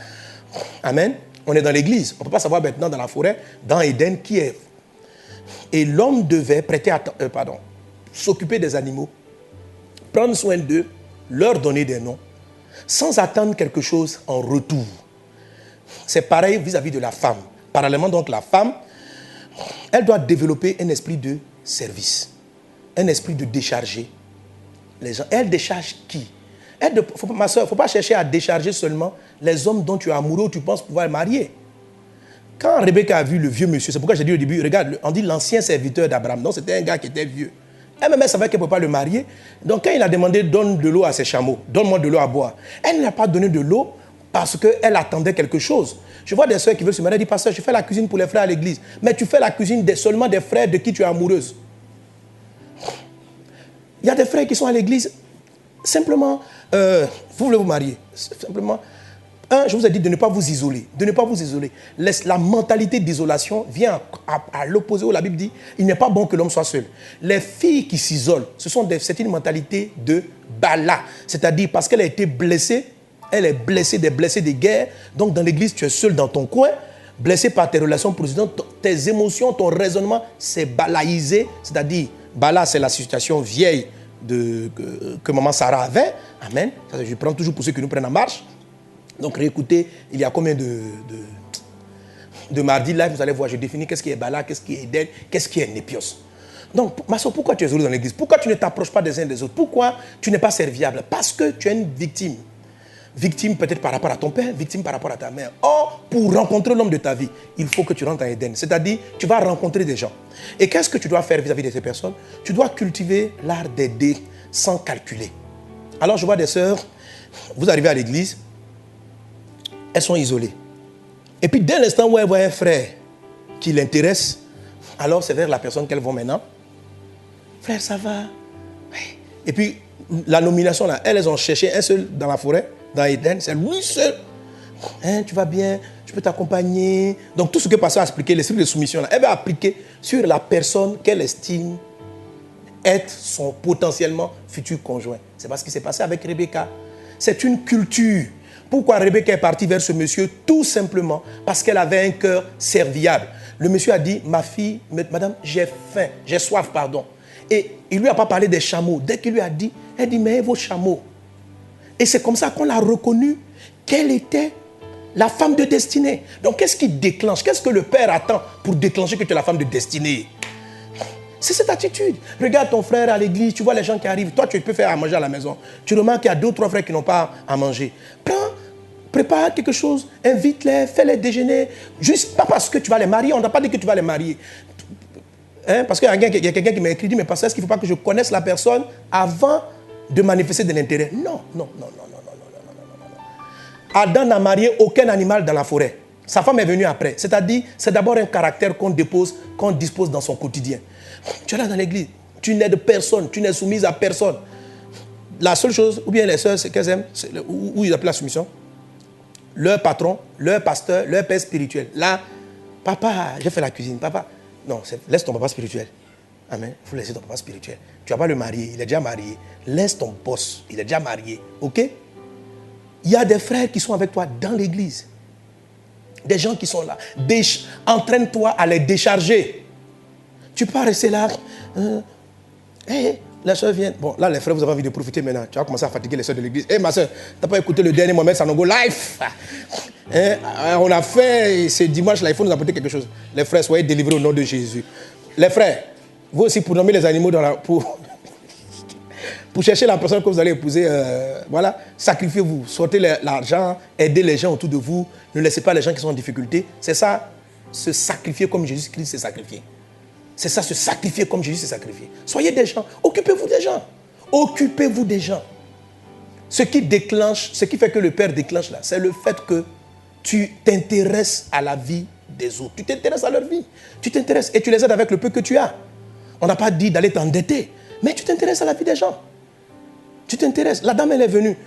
amen, on est dans l'église. On ne peut pas savoir maintenant dans la forêt, dans Éden, qui est. Et l'homme devait s'occuper des animaux, prendre soin d'eux, leur donner des noms, sans attendre quelque chose en retour. C'est pareil vis-à-vis de la femme. Parallèlement, donc, la femme, elle doit développer un esprit de service, un esprit de décharger les gens. Elle décharge qui? Ma soeur, il ne faut pas chercher à décharger seulement les hommes dont tu es amoureux ou tu penses pouvoir marier. Quand Rebecca a vu le vieux monsieur, c'est pourquoi j'ai dit au début, regarde, on dit l'ancien serviteur d'Abraham. Donc, c'était un gars qui était vieux. Elle-même, elle savait qu'elle ne pouvait pas le marier. Donc, quand il a demandé, donne de l'eau à ses chameaux, donne-moi de l'eau à boire, elle n'a pas donné de l'eau parce qu'elle attendait quelque chose. Je vois des soeurs qui veulent se marier, elle dit, pasteur, je fais la cuisine pour les frères à l'église. Mais tu fais la cuisine seulement des frères de qui tu es amoureuse. Il y a des frères qui sont à l'église, simplement, vous voulez vous marier. Simplement, je vous ai dit de ne pas vous isoler. De ne pas vous isoler. La mentalité d'isolation vient à l'opposé où la Bible dit, il n'est pas bon que l'homme soit seul. Les filles qui s'isolent, c'est une mentalité de Bala. C'est-à-dire parce qu'elle a été blessée, elle est blessée des guerres. Donc dans l'église, tu es seul dans ton coin, blessé par tes relations précédentes, tes émotions, ton raisonnement, c'est balaïsé. C'est-à-dire, Bala, c'est la situation vieille que maman Sarah avait. Amen. Ça, je prends toujours pour ceux qui nous prennent en marche. Donc réécoutez, il y a combien de mardi live, vous allez voir, je définis qu'est-ce qui est Bala, qu'est-ce qui est Eden, qu'est-ce qui est Népios. Donc, ma soeur, pourquoi tu es heureux dans l'église? Pourquoi tu ne t'approches pas des uns des autres? Pourquoi tu n'es pas serviable? Parce que tu es une victime. Victime peut-être par rapport à ton père, victime par rapport à ta mère. Or, pour rencontrer l'homme de ta vie, il faut que tu rentres en Éden. C'est-à-dire, tu vas rencontrer des gens. Et qu'est-ce que tu dois faire vis-à-vis de ces personnes? Tu dois cultiver l'art d'aider sans calculer. Alors, je vois des sœurs, vous arrivez à l'église, elles sont isolées. Et puis, dès l'instant où elles voient un frère qui l'intéresse, alors c'est vers la personne qu'elles vont maintenant. Frère, ça va? Et puis, la nomination, là, elles ont cherché un seul dans la forêt, dans Éden, c'est lui seul. Hein, tu vas bien, je peux t'accompagner. Donc tout ce que Pasteur a expliqué, l'esprit de soumission, là, elle va appliquer sur la personne qu'elle estime être son potentiellement futur conjoint. C'est pas ce qui s'est passé avec Rebecca. C'est une culture. Pourquoi Rebecca est partie vers ce monsieur? Tout simplement parce qu'elle avait un cœur serviable. Le monsieur a dit, ma fille, madame, j'ai faim, j'ai soif, pardon. Et il ne lui a pas parlé des chameaux. Dès qu'il lui a dit, elle dit, mais vos chameaux. Et c'est comme ça qu'on l'a reconnue qu'elle était la femme de destinée. Donc qu'est-ce qui déclenche? Qu'est-ce que le père attend pour déclencher que tu es la femme de destinée? C'est cette attitude. Regarde ton frère à l'église, tu vois les gens qui arrivent. Toi, tu peux faire à manger à la maison. Tu remarques qu'il y a 2 ou 3 frères qui n'ont pas à manger. Prépare quelque chose, invite-les, fais-les déjeuner. Juste pas parce que tu vas les marier. On n'a pas dit que tu vas les marier. Hein? Parce qu'il y a quelqu'un qui m'a écrit, dit, mais pasteur, est-ce qu'il ne faut pas que je connaisse la personne avant de manifester de l'intérêt? Non. Adam n'a marié aucun animal dans la forêt. Sa femme est venue après. C'est-à-dire, c'est d'abord un caractère qu'on dispose dans son quotidien. Tu es là dans l'église, tu n'es de personne, tu n'es soumise à personne. La seule chose, ou bien les sœurs, c'est qu'elles aiment, où ils appellent la soumission, leur patron, leur pasteur, leur père spirituel. Là, papa, j'ai fait la cuisine, papa. Non, laisse ton papa spirituel. Amen. Il faut laisser ton papa spirituel. Tu ne vas pas le marier, il est déjà marié. Laisse ton boss, il est déjà marié. Ok? Il y a des frères qui sont avec toi dans l'église. Des gens qui sont là. Entraîne-toi à les décharger. Tu peux pas rester là. Les soeurs viennent. Bon, là, les frères, vous avez envie de profiter maintenant. Tu vas commencer à fatiguer les soeurs de l'église. Eh, ma soeur, tu n'as pas écouté le dernier Mohamed Sanogo live? Hein? On a fait ce dimanche là, il faut nous apporter quelque chose. Les frères, soyez délivrés au nom de Jésus. Les frères, vous aussi, pour nommer les animaux dans la. Pour chercher la personne que vous allez épouser, voilà, sacrifiez-vous, sortez l'argent, aidez les gens autour de vous, ne laissez pas les gens qui sont en difficulté. C'est ça, se sacrifier comme Jésus-Christ s'est sacrifié. C'est ça, se sacrifier comme Jésus s'est sacrifié. Soyez des gens, occupez-vous des gens. Occupez-vous des gens. Ce qui déclenche, ce qui fait que le Père déclenche là, c'est le fait que tu t'intéresses à la vie des autres. Tu t'intéresses à leur vie. Tu t'intéresses et tu les aides avec le peu que tu as. On n'a pas dit d'aller t'endetter, mais tu t'intéresses à la vie des gens. Tu t'intéresses. La dame, elle est venue.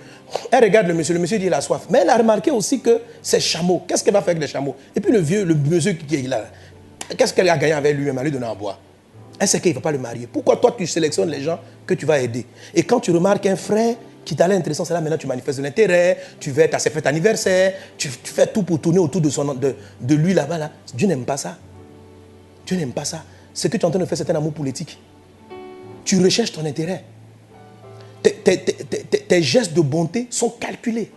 Elle regarde le monsieur dit il a soif. Mais elle a remarqué aussi que ces chameaux, qu'est-ce qu'elle va faire avec les chameaux? Et puis le monsieur qui est là, qu'est-ce qu'elle a gagné avec lui-même à lui donner à boire? Elle sait qu'il ne va pas le marier. Pourquoi toi, tu sélectionnes les gens que tu vas aider? Et quand tu remarques un frère qui t'a l'air intéressant, c'est là maintenant tu manifestes de l'intérêt, tu veux être à ses fêtes anniversaires, tu fais tout pour tourner autour de lui là-bas. Là. Dieu n'aime pas ça. Dieu n'aime pas ça. Ce que tu es en train de faire, c'est un amour politique. Tu recherches ton intérêt. Tes gestes de bonté sont calculés.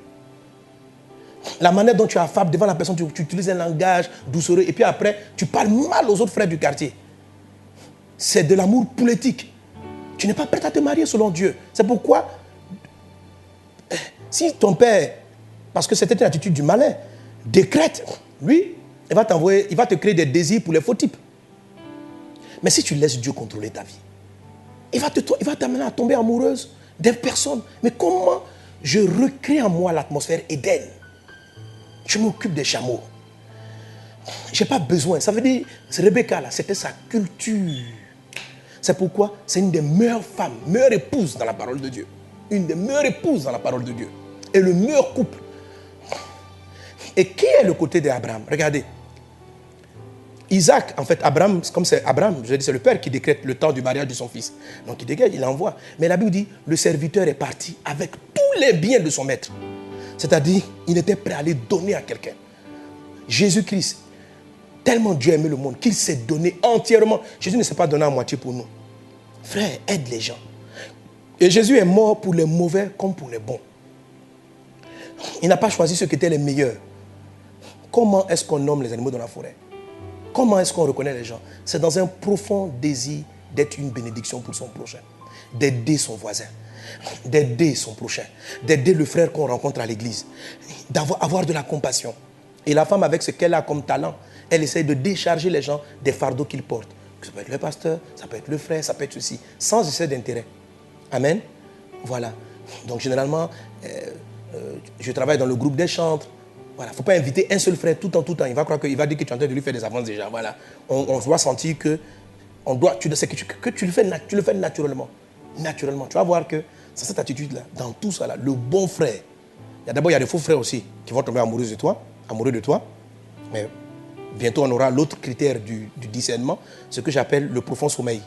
La manière dont tu affabes devant la personne, tu utilises un langage doucereux et puis après, tu parles mal aux autres frères du quartier. C'est de l'amour politique. Tu n'es pas prêt à te marier selon Dieu. C'est pourquoi, si ton père, parce que c'était une attitude du malin, décrète, lui, il va te créer des désirs pour les faux types. Mais si tu laisses Dieu contrôler ta vie, il va t'amener à tomber amoureuse des personnes. Mais comment je recrée en moi l'atmosphère Éden? Je m'occupe des chameaux. Je n'ai pas besoin. Ça veut dire, Rebecca, là, c'était sa culture. C'est pourquoi c'est une des meilleures femmes, meilleure épouse dans la parole de Dieu. Une des meilleures épouses dans la parole de Dieu. Et le meilleur couple. Et qui est le côté d'Abraham? Regardez. Isaac, en fait, Abraham, comme c'est Abraham, je dis, c'est le père qui décrète le temps du mariage de son fils. Donc il dégage, il envoie. Mais la Bible dit, le serviteur est parti avec tous les biens de son maître. C'est-à-dire, il était prêt à les donner à quelqu'un. Jésus-Christ, tellement Dieu aimait le monde qu'il s'est donné entièrement. Jésus ne s'est pas donné à moitié pour nous. Frère, aide les gens. Et Jésus est mort pour les mauvais comme pour les bons. Il n'a pas choisi ceux qui étaient les meilleurs. Comment est-ce qu'on nomme les animaux dans la forêt? Comment est-ce qu'on reconnaît les gens? C'est dans un profond désir d'être une bénédiction pour son prochain. D'aider son voisin. D'aider son prochain. D'aider le frère qu'on rencontre à l'église. D'avoir de la compassion. Et la femme, avec ce qu'elle a comme talent, elle essaie de décharger les gens des fardeaux qu'ils portent. Ça peut être le pasteur, ça peut être le frère, ça peut être ceci. Sans essai d'intérêt. Amen. Voilà. Donc généralement, je travaille dans le groupe des chantres. Voilà, il ne faut pas inviter un seul frère tout le temps. Il va croire qu'il va dire que tu es en train de lui faire des avances déjà. Voilà. On doit sentir que, tu le fais naturellement. Naturellement. Tu vas voir que c'est cette attitude-là, dans tout ça, là, le bon frère. D'abord, il y a des faux frères aussi qui vont tomber amoureux de toi. Mais bientôt, on aura l'autre critère du discernement, ce que j'appelle le profond sommeil.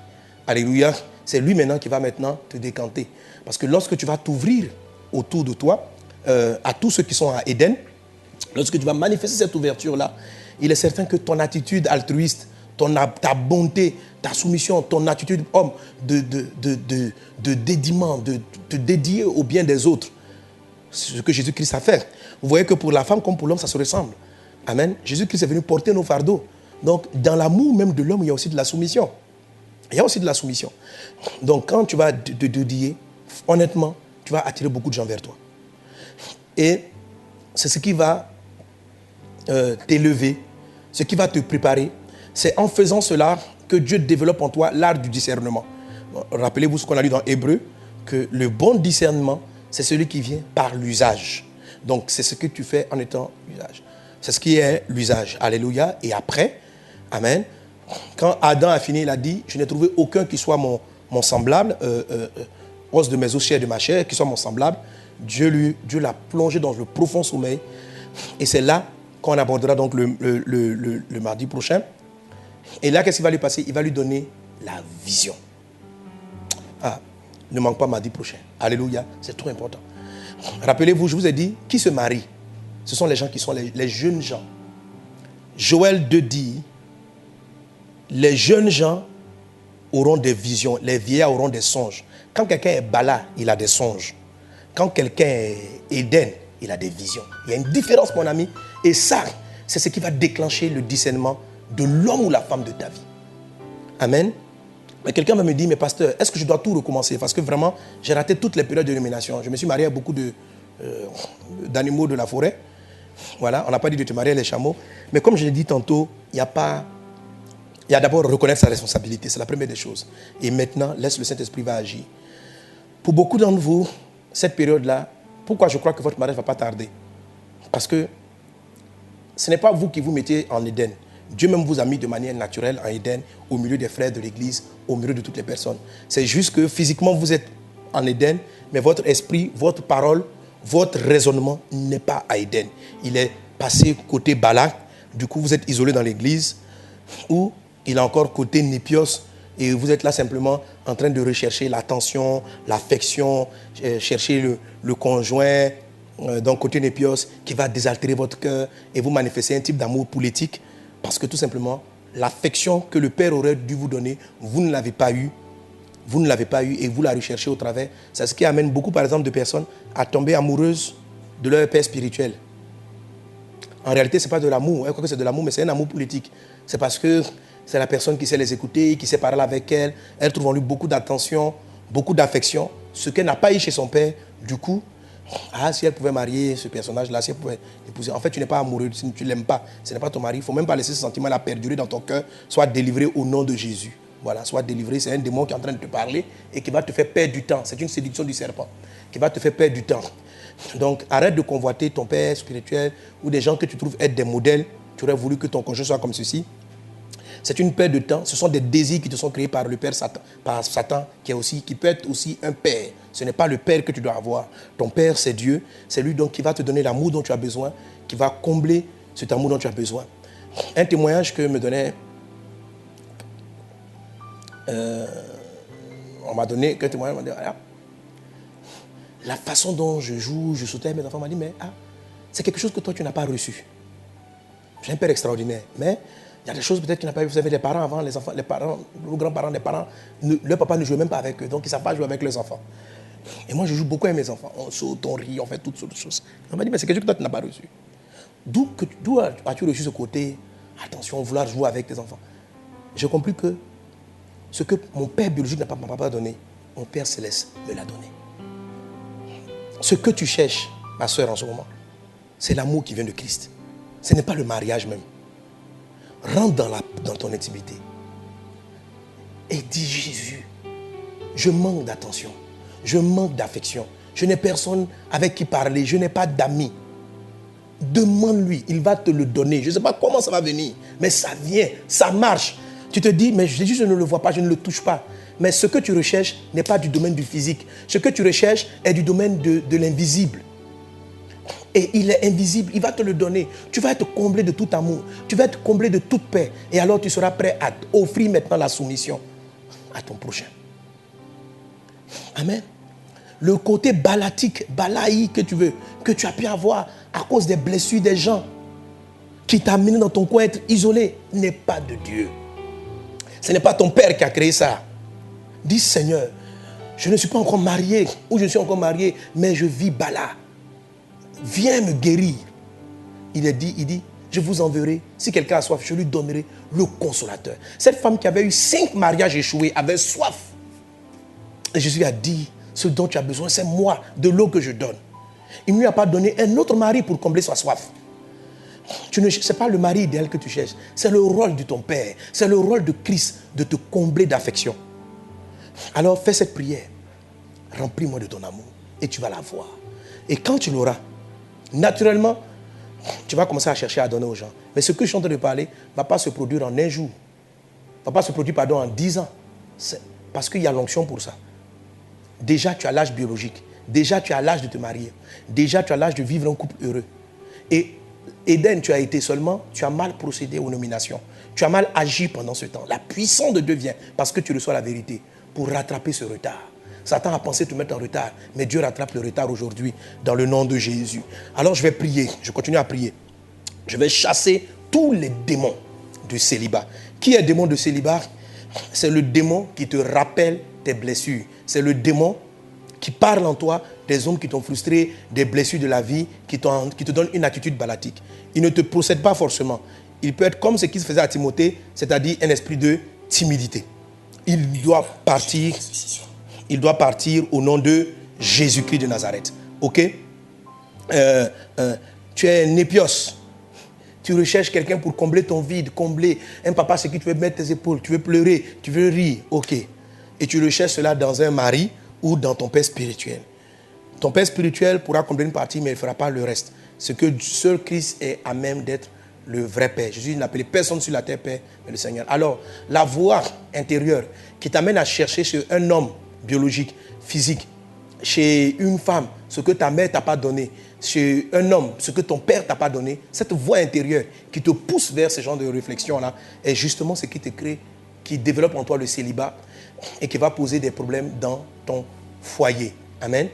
Alléluia. C'est lui maintenant qui va maintenant te décanter. Parce que lorsque tu vas t'ouvrir autour de toi, à tous ceux qui sont à Éden, lorsque tu vas manifester cette ouverture-là, il est certain que ton attitude altruiste, ta bonté, ta soumission, ton attitude homme de dédiement, de te dédier au bien des autres, c'est ce que Jésus-Christ a fait. Vous voyez que pour la femme comme pour l'homme, ça se ressemble. Amen. Jésus-Christ est venu porter nos fardeaux. Donc, dans l'amour même de l'homme, il y a aussi de la soumission. Il y a aussi de la soumission. Donc, quand tu vas te dédier, honnêtement, tu vas attirer beaucoup de gens vers toi. Et c'est ce qui va t'élever, ce qui va te préparer. C'est en faisant cela que Dieu développe en toi l'art du discernement. Rappelez-vous ce qu'on a lu dans Hébreux, que le bon discernement, c'est celui qui vient par l'usage. Donc, c'est ce que tu fais en étant l'usage. C'est ce qui est l'usage. Alléluia. Et après, amen, quand Adam a fini, il a dit, je n'ai trouvé aucun qui soit mon semblable, os de mes os, chair de ma chair, qui soit mon semblable. Dieu l'a plongé dans le profond sommeil. Et c'est là qu'on abordera donc le mardi prochain. Et là, qu'est-ce qui va lui passer? Il va lui donner la vision. Ah, ne manque pas mardi prochain. Alléluia, c'est trop important. Rappelez-vous, je vous ai dit, qui se marie? Ce sont les gens qui sont les jeunes gens. Joël 2 dit, les jeunes gens auront des visions, les vieillards auront des songes. Quand quelqu'un est Bala, il a des songes. Quand quelqu'un est Éden, il a des visions. Il y a une différence, mon ami. Et ça, c'est ce qui va déclencher le discernement de l'homme ou la femme de ta vie. Amen. Mais quelqu'un va me dire, mais pasteur, est-ce que je dois tout recommencer? Parce que vraiment, j'ai raté toutes les périodes de nomination. Je me suis marié à beaucoup d'animaux de la forêt. Voilà, on n'a pas dit de te marier les chameaux. Mais comme je l'ai dit tantôt, il y a d'abord reconnaître sa responsabilité. C'est la première des choses. Et maintenant, laisse le Saint-Esprit va agir. Pour beaucoup d'entre vous, cette période-là, pourquoi je crois que votre mariage ne va pas tarder? Parce que ce n'est pas vous qui vous mettez en Éden. Dieu même vous a mis de manière naturelle en Éden, au milieu des frères de l'église, au milieu de toutes les personnes. C'est juste que physiquement vous êtes en Éden, mais votre esprit, votre parole, votre raisonnement n'est pas à Éden. Il est passé côté Balak, du coup vous êtes isolé dans l'église, ou il est encore côté Népios, et vous êtes là simplement en train de rechercher l'attention, l'affection, chercher le conjoint, donc côté Népios, qui va désaltérer votre cœur et vous manifester un type d'amour politique, parce que tout simplement, l'affection que le Père aurait dû vous donner, vous ne l'avez pas eu. Vous ne l'avez pas eu et vous la recherchez au travers. C'est ce qui amène beaucoup, par exemple, de personnes à tomber amoureuses de leur père spirituel. En réalité, ce n'est pas de l'amour. Je crois que c'est de l'amour, mais c'est un amour politique. C'est parce que c'est la personne qui sait les écouter, qui sait parler avec elle. Elle trouve en lui beaucoup d'attention, beaucoup d'affection. Ce qu'elle n'a pas eu chez son père, du coup, si elle pouvait marier ce personnage-là, si elle pouvait l'épouser. En fait, tu n'es pas amoureux, tu ne l'aimes pas. Ce n'est pas ton mari. Il ne faut même pas laisser ce sentiment-là perdurer dans ton cœur. Sois délivré au nom de Jésus. Voilà, sois délivré. C'est un démon qui est en train de te parler et qui va te faire perdre du temps. C'est une séduction du serpent qui va te faire perdre du temps. Donc, arrête de convoiter ton père spirituel ou des gens que tu trouves être des modèles. Tu aurais voulu que ton conjoint soit comme ceci. C'est une perte de temps. Ce sont des désirs qui te sont créés par le père Satan, par Satan, qui peut être aussi un père. Ce n'est pas le père que tu dois avoir. Ton père, c'est Dieu. C'est lui donc qui va te donner l'amour dont tu as besoin, qui va combler cet amour dont tu as besoin. Un témoignage que me donnait, on m'a donné, qu'un témoignage m'a dit, voilà, la façon dont je joue, je sautais, mes enfants m'ont dit, mais c'est quelque chose que toi tu n'as pas reçu. J'ai un père extraordinaire, mais il y a des choses peut-être qu'il n'a pas eu. Vous savez, les parents avant, les enfants, les parents, nos grands-parents, les parents, leur papa ne jouait même pas avec eux, donc ils ne savent pas jouer avec leurs enfants. Et moi, je joue beaucoup avec mes enfants. On saute, on rit, on fait toutes sortes de choses. On m'a dit, mais c'est quelque chose que toi, tu n'as pas reçu. D'où as-tu reçu ce côté, attention, vouloir jouer avec tes enfants? J'ai compris que ce que mon père biologique m'a pas donné, mon père céleste me l'a donné. Ce que tu cherches, ma soeur, en ce moment, c'est l'amour qui vient de Christ. Ce n'est pas le mariage même. Rentre dans ton intimité et dis, Jésus, je manque d'attention, je manque d'affection, je n'ai personne avec qui parler, je n'ai pas d'amis. Demande-lui, il va te le donner. Je ne sais pas comment ça va venir, mais ça vient, ça marche. Tu te dis, mais Jésus, je ne le vois pas, je ne le touche pas. Mais ce que tu recherches n'est pas du domaine du physique. Ce que tu recherches est du domaine de l'invisible. Et il est invisible, il va te le donner. Tu vas être comblé de tout amour. Tu vas être comblé de toute paix. Et alors tu seras prêt à offrir maintenant la soumission à ton prochain. Amen. Le côté balatique, balaïque que tu as pu avoir à cause des blessures des gens qui t'a amené dans ton coin à être isolé, n'est pas de Dieu. Ce n'est pas ton père qui a créé ça. Dis, Seigneur, je ne suis pas encore marié ou je suis encore marié, mais je vis Bala. Viens me guérir. Il dit, je vous enverrai. Si quelqu'un a soif, je lui donnerai le consolateur. Cette femme qui avait eu 5 mariages échoués avait soif. Et Jésus a dit, ce dont tu as besoin, c'est moi, de l'eau que je donne. Il ne lui a pas donné un autre mari pour combler sa soif. Ce n'est pas le mari idéal que tu cherches. C'est le rôle de ton Père. C'est le rôle de Christ de te combler d'affection. Alors fais cette prière. Remplis-moi de ton amour. Et tu vas la voir. Et quand tu l'auras, naturellement, tu vas commencer à chercher à donner aux gens. Mais ce que je suis en train de parler ne va pas se produire en un jour. Ne va pas se produire, en 10 ans. C'est parce qu'il y a l'onction pour ça. Déjà, tu as l'âge biologique. Déjà, tu as l'âge de te marier. Déjà, tu as l'âge de vivre un couple heureux. Et Éden, tu as été seulement, tu as mal procédé aux nominations. Tu as mal agi pendant ce temps. La puissance de Dieu vient parce que tu reçois la vérité pour rattraper ce retard. Satan a pensé te mettre en retard, mais Dieu rattrape le retard aujourd'hui dans le nom de Jésus. Alors je vais prier, je continue à prier. Je vais chasser tous les démons de célibat. Qui est démon de célibat? C'est le démon qui te rappelle tes blessures. C'est le démon qui parle en toi des hommes qui t'ont frustré, des blessures de la vie, qui te donnent une attitude balatique. Il ne te procède pas forcément. Il peut être comme ce qui se faisait à Timothée, c'est-à-dire un esprit de timidité. Il doit partir au nom de Jésus-Christ de Nazareth. Ok? Tu es un épios. Tu recherches quelqu'un pour combler ton vide, combler un papa sur qui tu veux mettre tes épaules, tu veux pleurer, tu veux rire. Ok. Et tu recherches cela dans un mari ou dans ton père spirituel. Ton père spirituel pourra combler une partie, mais il ne fera pas le reste. Ce que seul Christ est à même d'être le vrai Père. Jésus n'a appelé personne sur la terre Père, mais le Seigneur. Alors, la voix intérieure qui t'amène à chercher chez un homme biologique, physique, chez une femme, ce que ta mère t'a pas donné, chez un homme, ce que ton père t'a pas donné, cette voix intérieure qui te pousse vers ce genre de réflexion-là, est justement ce qui te crée, qui développe en toi le célibat et qui va poser des problèmes dans ton foyer. Amen.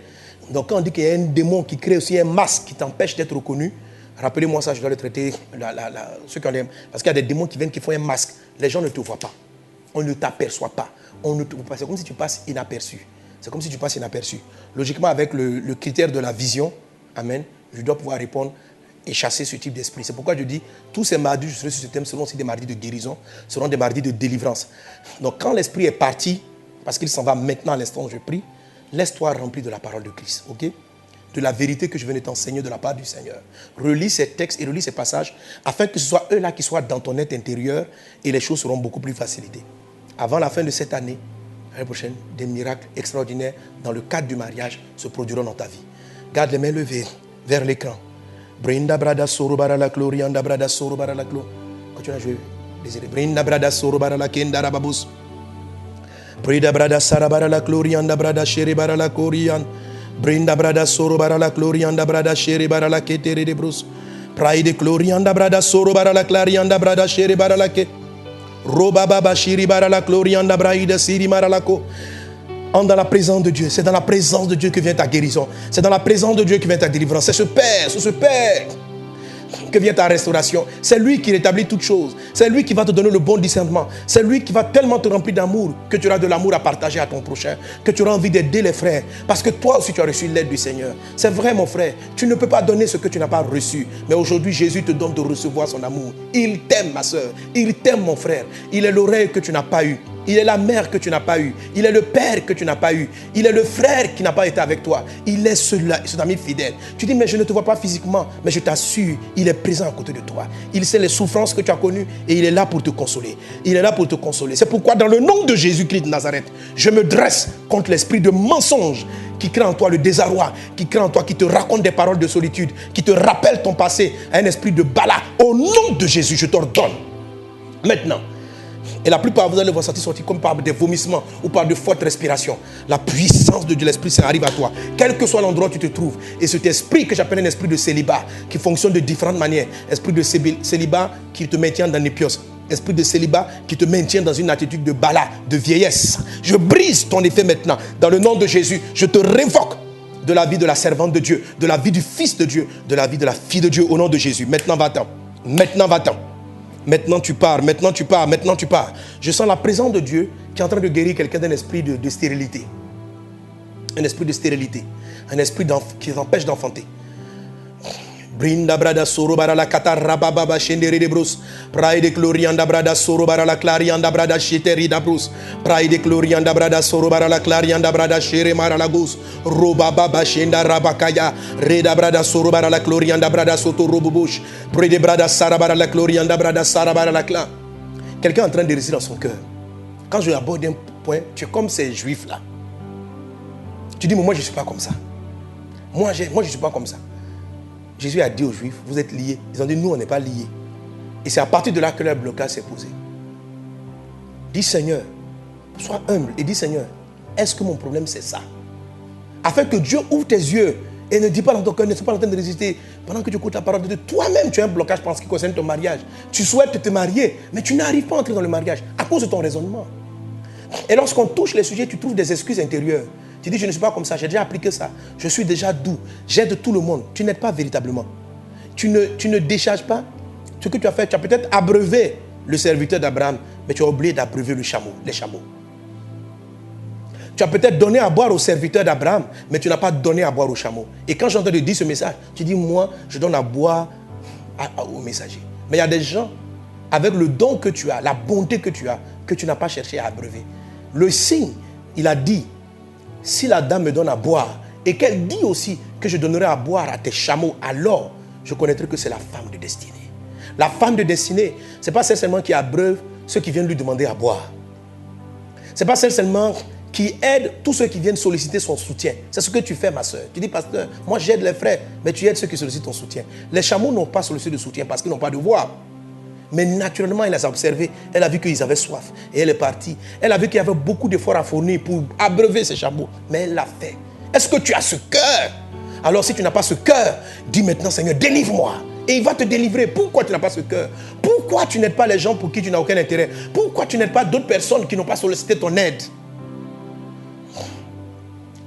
Donc quand on dit qu'il y a un démon qui crée aussi un masque qui t'empêche d'être reconnu, rappelez-moi ça, je dois le traiter, ceux qui en aiment. Parce qu'il y a des démons qui viennent, qui font un masque. Les gens ne te voient pas. On ne t'aperçoit pas. On ne te voit pas. C'est comme si tu passes inaperçu. C'est comme si tu passes inaperçu. Logiquement, avec le critère de la vision, amen, je dois pouvoir répondre et chasser ce type d'esprit. C'est pourquoi je dis, tous ces mardis, je serai sur ce thème, seront aussi des mardis de guérison, seront des mardis de délivrance. Donc quand l'esprit est parti, parce qu'il s'en va maintenant à l'instant où je prie, laisse-toi remplir de la parole de Christ, ok? De la vérité que je venais t'enseigner de la part du Seigneur. Relis ces textes et relis ces passages afin que ce soit eux-là qui soient dans ton être intérieur et les choses seront beaucoup plus facilitées. Avant la fin de cette année, l'année prochaine, des miracles extraordinaires dans le cadre du mariage se produiront dans ta vie. Garde les mains levées vers l'écran. Brinda brada soro barala glorianda brada soro barala glo. Continue à jouer. Désiré. Brinda brada soro barala kenda rababus. Brinda brada sara barala glorianda brada shere barala korian. Brinda brada soro barala glorianda brada shere barala ketere de brus. Praide glorianda brada soro barala clarianda brada shere barala ke. Roba baba shiri barala glorianda braida siri maralako. Entre dans la présence de Dieu. C'est dans la présence de Dieu que vient ta guérison. C'est dans la présence de Dieu que vient ta délivrance. C'est ce Père que vient ta restauration. C'est lui qui rétablit toutes choses. C'est lui qui va te donner le bon discernement. C'est lui qui va tellement te remplir d'amour que tu auras de l'amour à partager à ton prochain, que tu auras envie d'aider les frères. Parce que toi aussi tu as reçu l'aide du Seigneur. C'est vrai mon frère, tu ne peux pas donner ce que tu n'as pas reçu. Mais aujourd'hui Jésus te donne de recevoir son amour. Il t'aime ma soeur, il t'aime mon frère. Il est l'oreille que tu n'as pas eue. Il est la mère que tu n'as pas eue. Il est le père que tu n'as pas eu. Il est le frère qui n'a pas été avec toi. Il est cet ami fidèle. Tu dis, mais je ne te vois pas physiquement. Mais je t'assure, il est présent à côté de toi. Il sait les souffrances que tu as connues et il est là pour te consoler. Il est là pour te consoler. C'est pourquoi dans le nom de Jésus-Christ de Nazareth, je me dresse contre l'esprit de mensonge qui crée en toi le désarroi, qui crée en toi, qui te raconte des paroles de solitude, qui te rappelle ton passé à un esprit de bala. Au nom de Jésus, je t'ordonne. Maintenant, et la plupart, vous allez vous sentir sortir comme par des vomissements ou par de fortes respirations. La puissance de Dieu, l'esprit, ça arrive à toi. Quel que soit l'endroit où tu te trouves. Et cet esprit que j'appelle un esprit de célibat, qui fonctionne de différentes manières. Esprit de célibat qui te maintient dans l'épios. Esprit de célibat qui te maintient dans une attitude de bala, de vieillesse. Je brise ton effet maintenant. Dans le nom de Jésus, je te révoque de la vie de la servante de Dieu, de la vie du fils de Dieu, de la vie de la fille de Dieu, au nom de Jésus. Maintenant, va-t'en. Maintenant, va-t'en. Maintenant tu pars, maintenant tu pars, maintenant tu pars. Je sens la présence de Dieu qui est en train de guérir quelqu'un d'un esprit de stérilité. Un esprit de stérilité. Un esprit qui t'empêche d'enfanter. Brinda brada soro bara la kata rababa shendere de brus. Praide glorianda brada soro bara la clarianda brada sheteri da brus. Praide glorianda brada soro bara la clarianda brada shere mara la gus. Roba baba shenda rabakaya. Reda brada soro bara la glorianda brada soto robubush. Praide brada sara bara la glorianda brada sara bara la cla. Quelqu'un est en train de résister dans son cœur. Quand je aborde un point, tu es comme ces juifs là. Tu dis mais moi je ne suis pas comme ça. Moi je ne suis pas comme ça. Jésus a dit aux Juifs, vous êtes liés. Ils ont dit, nous, on n'est pas liés. Et c'est à partir de là que leur blocage s'est posé. Dis, Seigneur, sois humble et dis, Seigneur, est-ce que mon problème, c'est ça? Afin que Dieu ouvre tes yeux et ne dis pas dans ton cœur, ne sois pas en train de résister. Pendant que tu écoutes la parole de Dieu, toi-même, tu as un blocage en ce qui concerne ton mariage. Tu souhaites te marier, mais tu n'arrives pas à entrer dans le mariage à cause de ton raisonnement. Et lorsqu'on touche les sujets, tu trouves des excuses intérieures. Tu dis, je ne suis pas comme ça, j'ai déjà appliqué ça. Je suis déjà doux, j'aide tout le monde. Tu n'aides pas véritablement. Tu ne décharges pas ce que tu as fait. Tu as peut-être abreuvé le serviteur d'Abraham, mais tu as oublié d'abreuver les chameaux. Tu as peut-être donné à boire aux serviteurs d'Abraham, mais tu n'as pas donné à boire aux chameaux. Et quand j'entends te dire ce message, tu dis, moi, je donne à boire aux messagers. Mais il y a des gens, avec le don que tu as, la bonté que tu as, que tu n'as pas cherché à abreuver. Le signe, il a dit, si la dame me donne à boire, et qu'elle dit aussi que je donnerai à boire à tes chameaux, alors je connaîtrai que c'est la femme de destinée. La femme de destinée, ce n'est pas celle seulement qui abreuve ceux qui viennent lui demander à boire. Ce n'est pas celle seulement qui aide tous ceux qui viennent solliciter son soutien. C'est ce que tu fais, ma soeur. Tu dis, pasteur, moi j'aide les frères, mais tu aides ceux qui sollicitent ton soutien. Les chameaux n'ont pas sollicité de soutien parce qu'ils n'ont pas de voix. Mais naturellement, elle les a observés. Elle a vu qu'ils avaient soif. Et elle est partie. Elle a vu qu'il y avait beaucoup d'efforts à fournir pour abreuver ces chameaux. Mais elle l'a fait. Est-ce que tu as ce cœur? Alors si tu n'as pas ce cœur, dis maintenant, Seigneur, délivre-moi. Et il va te délivrer. Pourquoi tu n'as pas ce cœur? Pourquoi tu n'aides pas les gens pour qui tu n'as aucun intérêt? Pourquoi tu n'aides pas d'autres personnes qui n'ont pas sollicité ton aide?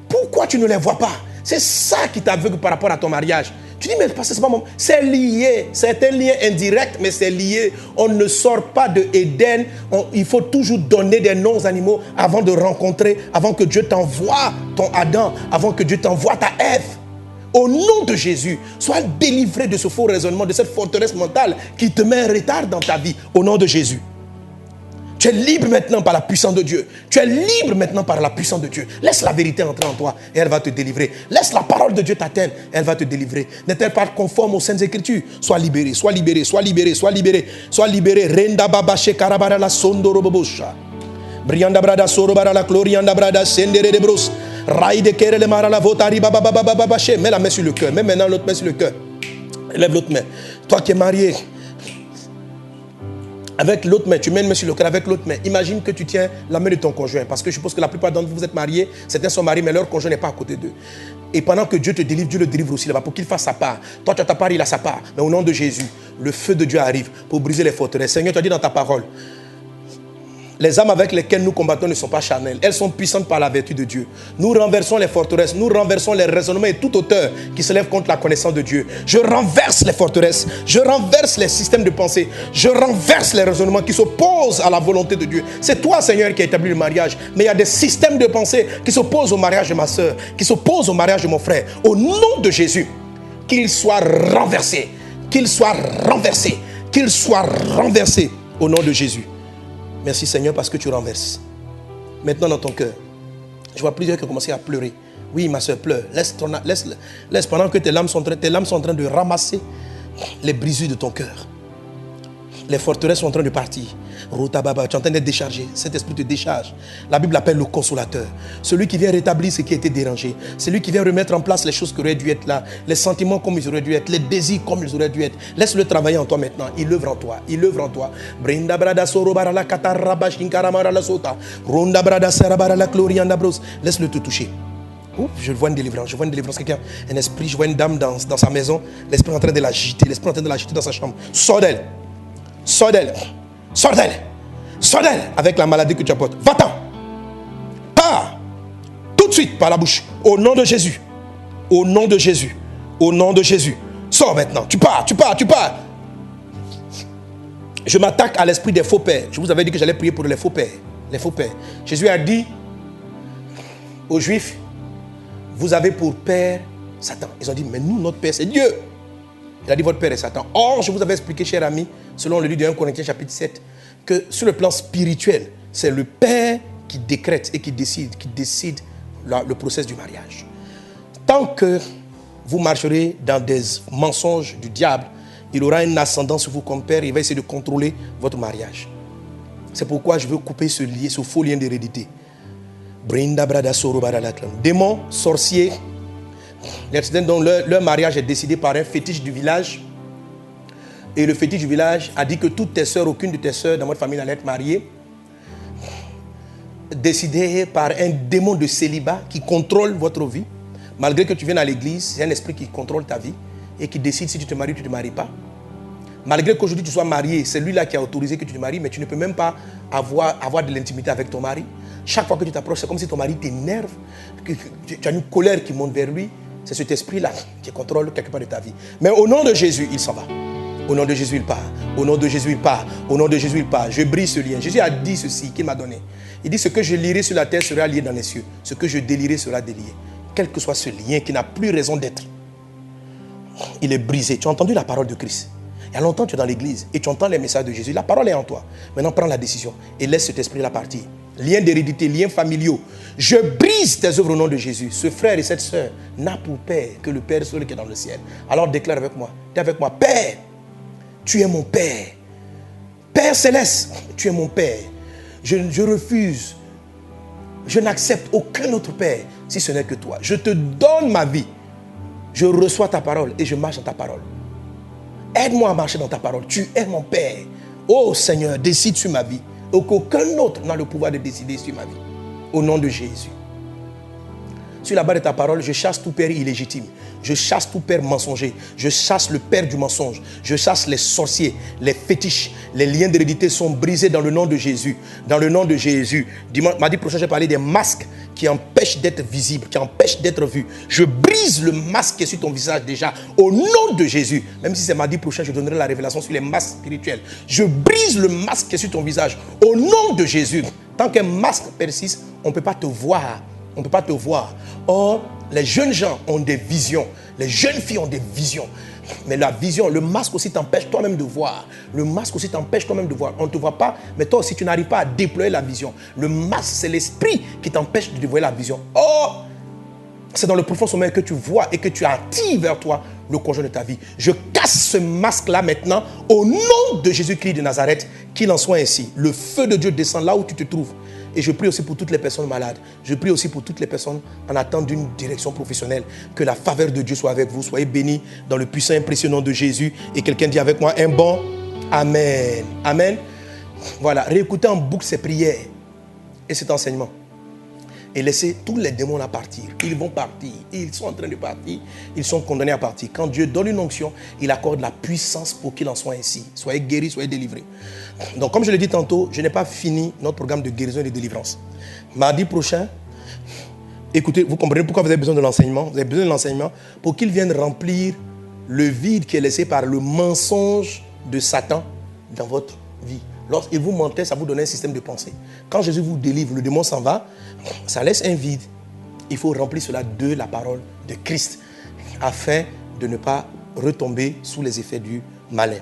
Pourquoi tu ne les vois pas? C'est ça qui t'aveugle par rapport à ton mariage. Tu dis, mais c'est pas mon... C'est lié. C'est un lien indirect, mais c'est lié. On ne sort pas de Éden. Il faut toujours donner des noms aux animaux avant de rencontrer, avant que Dieu t'envoie ton Adam, avant que Dieu t'envoie ta Ève. Au nom de Jésus, sois délivré de ce faux raisonnement, de cette forteresse mentale qui te met en retard dans ta vie. Au nom de Jésus. Tu es libre maintenant par la puissance de Dieu. Tu es libre maintenant par la puissance de Dieu. Laisse la vérité entrer en toi et elle va te délivrer. Laisse la parole de Dieu t'atteindre, elle va te délivrer. N'est-elle pas conforme aux Saintes Écritures? Sois libéré, sois libéré, sois libéré, sois libéré, sois libéré. Renda baba she karabara la sondoro bobosha. Brianda brada sorobara la glorianda brada sendere de bros. Raï de kere le mara la votari baba baba baba she. Mets la main sur le cœur. Mets maintenant l'autre main sur le cœur. Lève l'autre main. Toi qui es marié, avec l'autre main, tu mets une main sur le cœur avec l'autre main. Imagine que tu tiens la main de ton conjoint. Parce que je suppose que la plupart d'entre vous, vous êtes mariés. Certains sont mariés, mais leur conjoint n'est pas à côté d'eux. Et pendant que Dieu te délivre, Dieu le délivre aussi là-bas pour qu'il fasse sa part. Toi, tu as ta part, il a sa part. Mais au nom de Jésus, le feu de Dieu arrive pour briser les forteresses. Seigneur, tu as dit dans ta parole, les âmes avec lesquelles nous combattons ne sont pas charnelles. Elles sont puissantes par la vertu de Dieu. Nous renversons les forteresses, nous renversons les raisonnements et toute hauteur qui se lève contre la connaissance de Dieu. Je renverse les forteresses, je renverse les systèmes de pensée, je renverse les raisonnements qui s'opposent à la volonté de Dieu. C'est toi, Seigneur, qui as établi le mariage. Mais il y a des systèmes de pensée qui s'opposent au mariage de ma soeur, qui s'opposent au mariage de mon frère. Au nom de Jésus, qu'ils soient renversés, qu'ils soient renversés, qu'ils soient renversés. Au nom de Jésus. Merci Seigneur parce que tu renverses. Maintenant dans ton cœur, je vois plusieurs qui ont commencé à pleurer. Oui, ma soeur, pleure. Laisse pendant que tes larmes sont en train de ramasser les brisures de ton cœur. Les forteresses sont en train de partir. Tu es en train d'être déchargé. Cet esprit te décharge. La Bible appelle le consolateur. Celui qui vient rétablir ce qui a été dérangé. Celui qui vient remettre en place les choses qui auraient dû être là. Les sentiments comme ils auraient dû être. Les désirs comme ils auraient dû être. Laisse-le travailler en toi maintenant. Il œuvre en toi. Il œuvre en toi. Laisse-le te toucher. Ouf, je vois une délivrance. Je vois une délivrance. Quelqu'un, un esprit, je vois une dame dans sa maison. L'esprit est en train de l'agiter. L'esprit est en train de l'agiter dans sa chambre. Sors d'elle. Sors d'elle. Sors d'elle. Sors d'elle avec la maladie que tu apportes. Va-t'en. Pars. Tout de suite par la bouche. Au nom de Jésus. Au nom de Jésus. Au nom de Jésus. Sors maintenant. Tu pars. Tu pars. Tu pars. Je m'attaque à l'esprit des faux pères. Je vous avais dit que j'allais prier pour les faux pères. Les faux pères. Jésus a dit aux Juifs, vous avez pour père Satan. Ils ont dit, mais nous, notre père, c'est Dieu. Il a dit, votre père est Satan. Or, je vous avais expliqué, cher ami, selon le livre de 1 Corinthiens chapitre 7, que sur le plan spirituel, c'est le père qui décrète et qui décide le processus du mariage. Tant que vous marcherez dans des mensonges du diable, il aura une ascendance sur vous comme père, il va essayer de contrôler votre mariage. C'est pourquoi je veux couper ce faux lien d'hérédité. Démons, sorciers, dont leur mariage est décidé par un fétiche du village. Et le fétiche du village a dit que toutes tes soeurs, aucune de tes soeurs dans votre famille allait être mariée. Décidé par un démon de célibat qui contrôle votre vie. Malgré que tu viennes à l'église, c'est un esprit qui contrôle ta vie et qui décide si tu te maries ou tu ne te maries pas. Malgré qu'aujourd'hui tu sois marié, c'est lui-là qui a autorisé que tu te maries, mais tu ne peux même pas avoir de l'intimité avec ton mari. Chaque fois que tu t'approches, c'est comme si ton mari t'énerve, que tu as une colère qui monte vers lui. C'est cet esprit-là qui contrôle quelque part de ta vie. Mais au nom de Jésus, il s'en va. Au nom de Jésus, il part. Au nom de Jésus, il part. Au nom de Jésus, il part. Je brise ce lien. Jésus a dit ceci qu'il m'a donné. Il dit, ce que je lierai sur la terre sera lié dans les cieux. Ce que je délierai sera délié. Quel que soit ce lien qui n'a plus raison d'être, il est brisé. Tu as entendu la parole de Christ. Il y a longtemps, tu es dans l'église et tu entends les messages de Jésus. La parole est en toi. Maintenant, prends la décision et laisse cet esprit-là partir. Liens d'hérédité, liens familiaux. Je brise tes œuvres au nom de Jésus. Ce frère et cette sœur n'a pour père que le Père seul qui est dans le ciel. Alors déclare avec moi. Dis avec moi, Père, tu es mon Père. Père céleste, tu es mon Père. Je refuse. Je n'accepte aucun autre Père si ce n'est que toi. Je te donne ma vie. Je reçois ta parole et je marche dans ta parole. Aide-moi à marcher dans ta parole. Tu es mon Père. Oh Seigneur, décide sur ma vie. Et qu'aucun autre n'a le pouvoir de décider sur ma vie. Au nom de Jésus. Sur la base de ta parole, je chasse tout père illégitime. Je chasse tout père mensonger. Je chasse le père du mensonge. Je chasse les sorciers, les fétiches. Les liens d'hérédité sont brisés dans le nom de Jésus. Dans le nom de Jésus. Mardi prochain, j'ai parlé des masques qui empêchent d'être visibles, qui empêchent d'être vus. Je brise le masque qui est sur ton visage déjà. Au nom de Jésus. Même si c'est mardi prochain, je donnerai la révélation sur les masques spirituels. Je brise le masque qui est sur ton visage. Au nom de Jésus. Tant qu'un masque persiste, on ne peut pas te voir. On ne peut pas te voir. Or, les jeunes gens ont des visions. Les jeunes filles ont des visions. Mais la vision, le masque aussi t'empêche toi-même de voir. Le masque aussi t'empêche toi-même de voir. On ne te voit pas, mais toi aussi tu n'arrives pas à déployer la vision. Le masque, c'est l'esprit qui t'empêche de déployer la vision. Or, c'est dans le profond sommeil que tu vois et que tu attires vers toi le conjoint de ta vie. Je casse ce masque-là maintenant au nom de Jésus-Christ de Nazareth. Qu'il en soit ainsi. Le feu de Dieu descend là où tu te trouves. Et je prie aussi pour toutes les personnes malades. Je prie aussi pour toutes les personnes en attente d'une direction professionnelle. Que la faveur de Dieu soit avec vous. Soyez bénis dans le puissant et impressionnant de Jésus. Et quelqu'un dit avec moi un bon Amen. Amen. Voilà, réécoutez en boucle ces prières et cet enseignement. Et laissez tous les démons là partir. Ils vont partir. Ils sont en train de partir. Ils sont condamnés à partir. Quand Dieu donne une onction, il accorde la puissance pour qu'il en soit ainsi. Soyez guéris, soyez délivrés. Donc, comme je l'ai dit tantôt, je n'ai pas fini notre programme de guérison et de délivrance. Mardi prochain, écoutez, vous comprenez pourquoi vous avez besoin de l'enseignement. Vous avez besoin de l'enseignement pour qu'il vienne remplir le vide qui est laissé par le mensonge de Satan dans votre vie. Lorsqu'il vous mentait, ça vous donnait un système de pensée. Quand Jésus vous délivre, le démon s'en va, ça laisse un vide. Il faut remplir cela de la parole de Christ afin de ne pas retomber sous les effets du malin.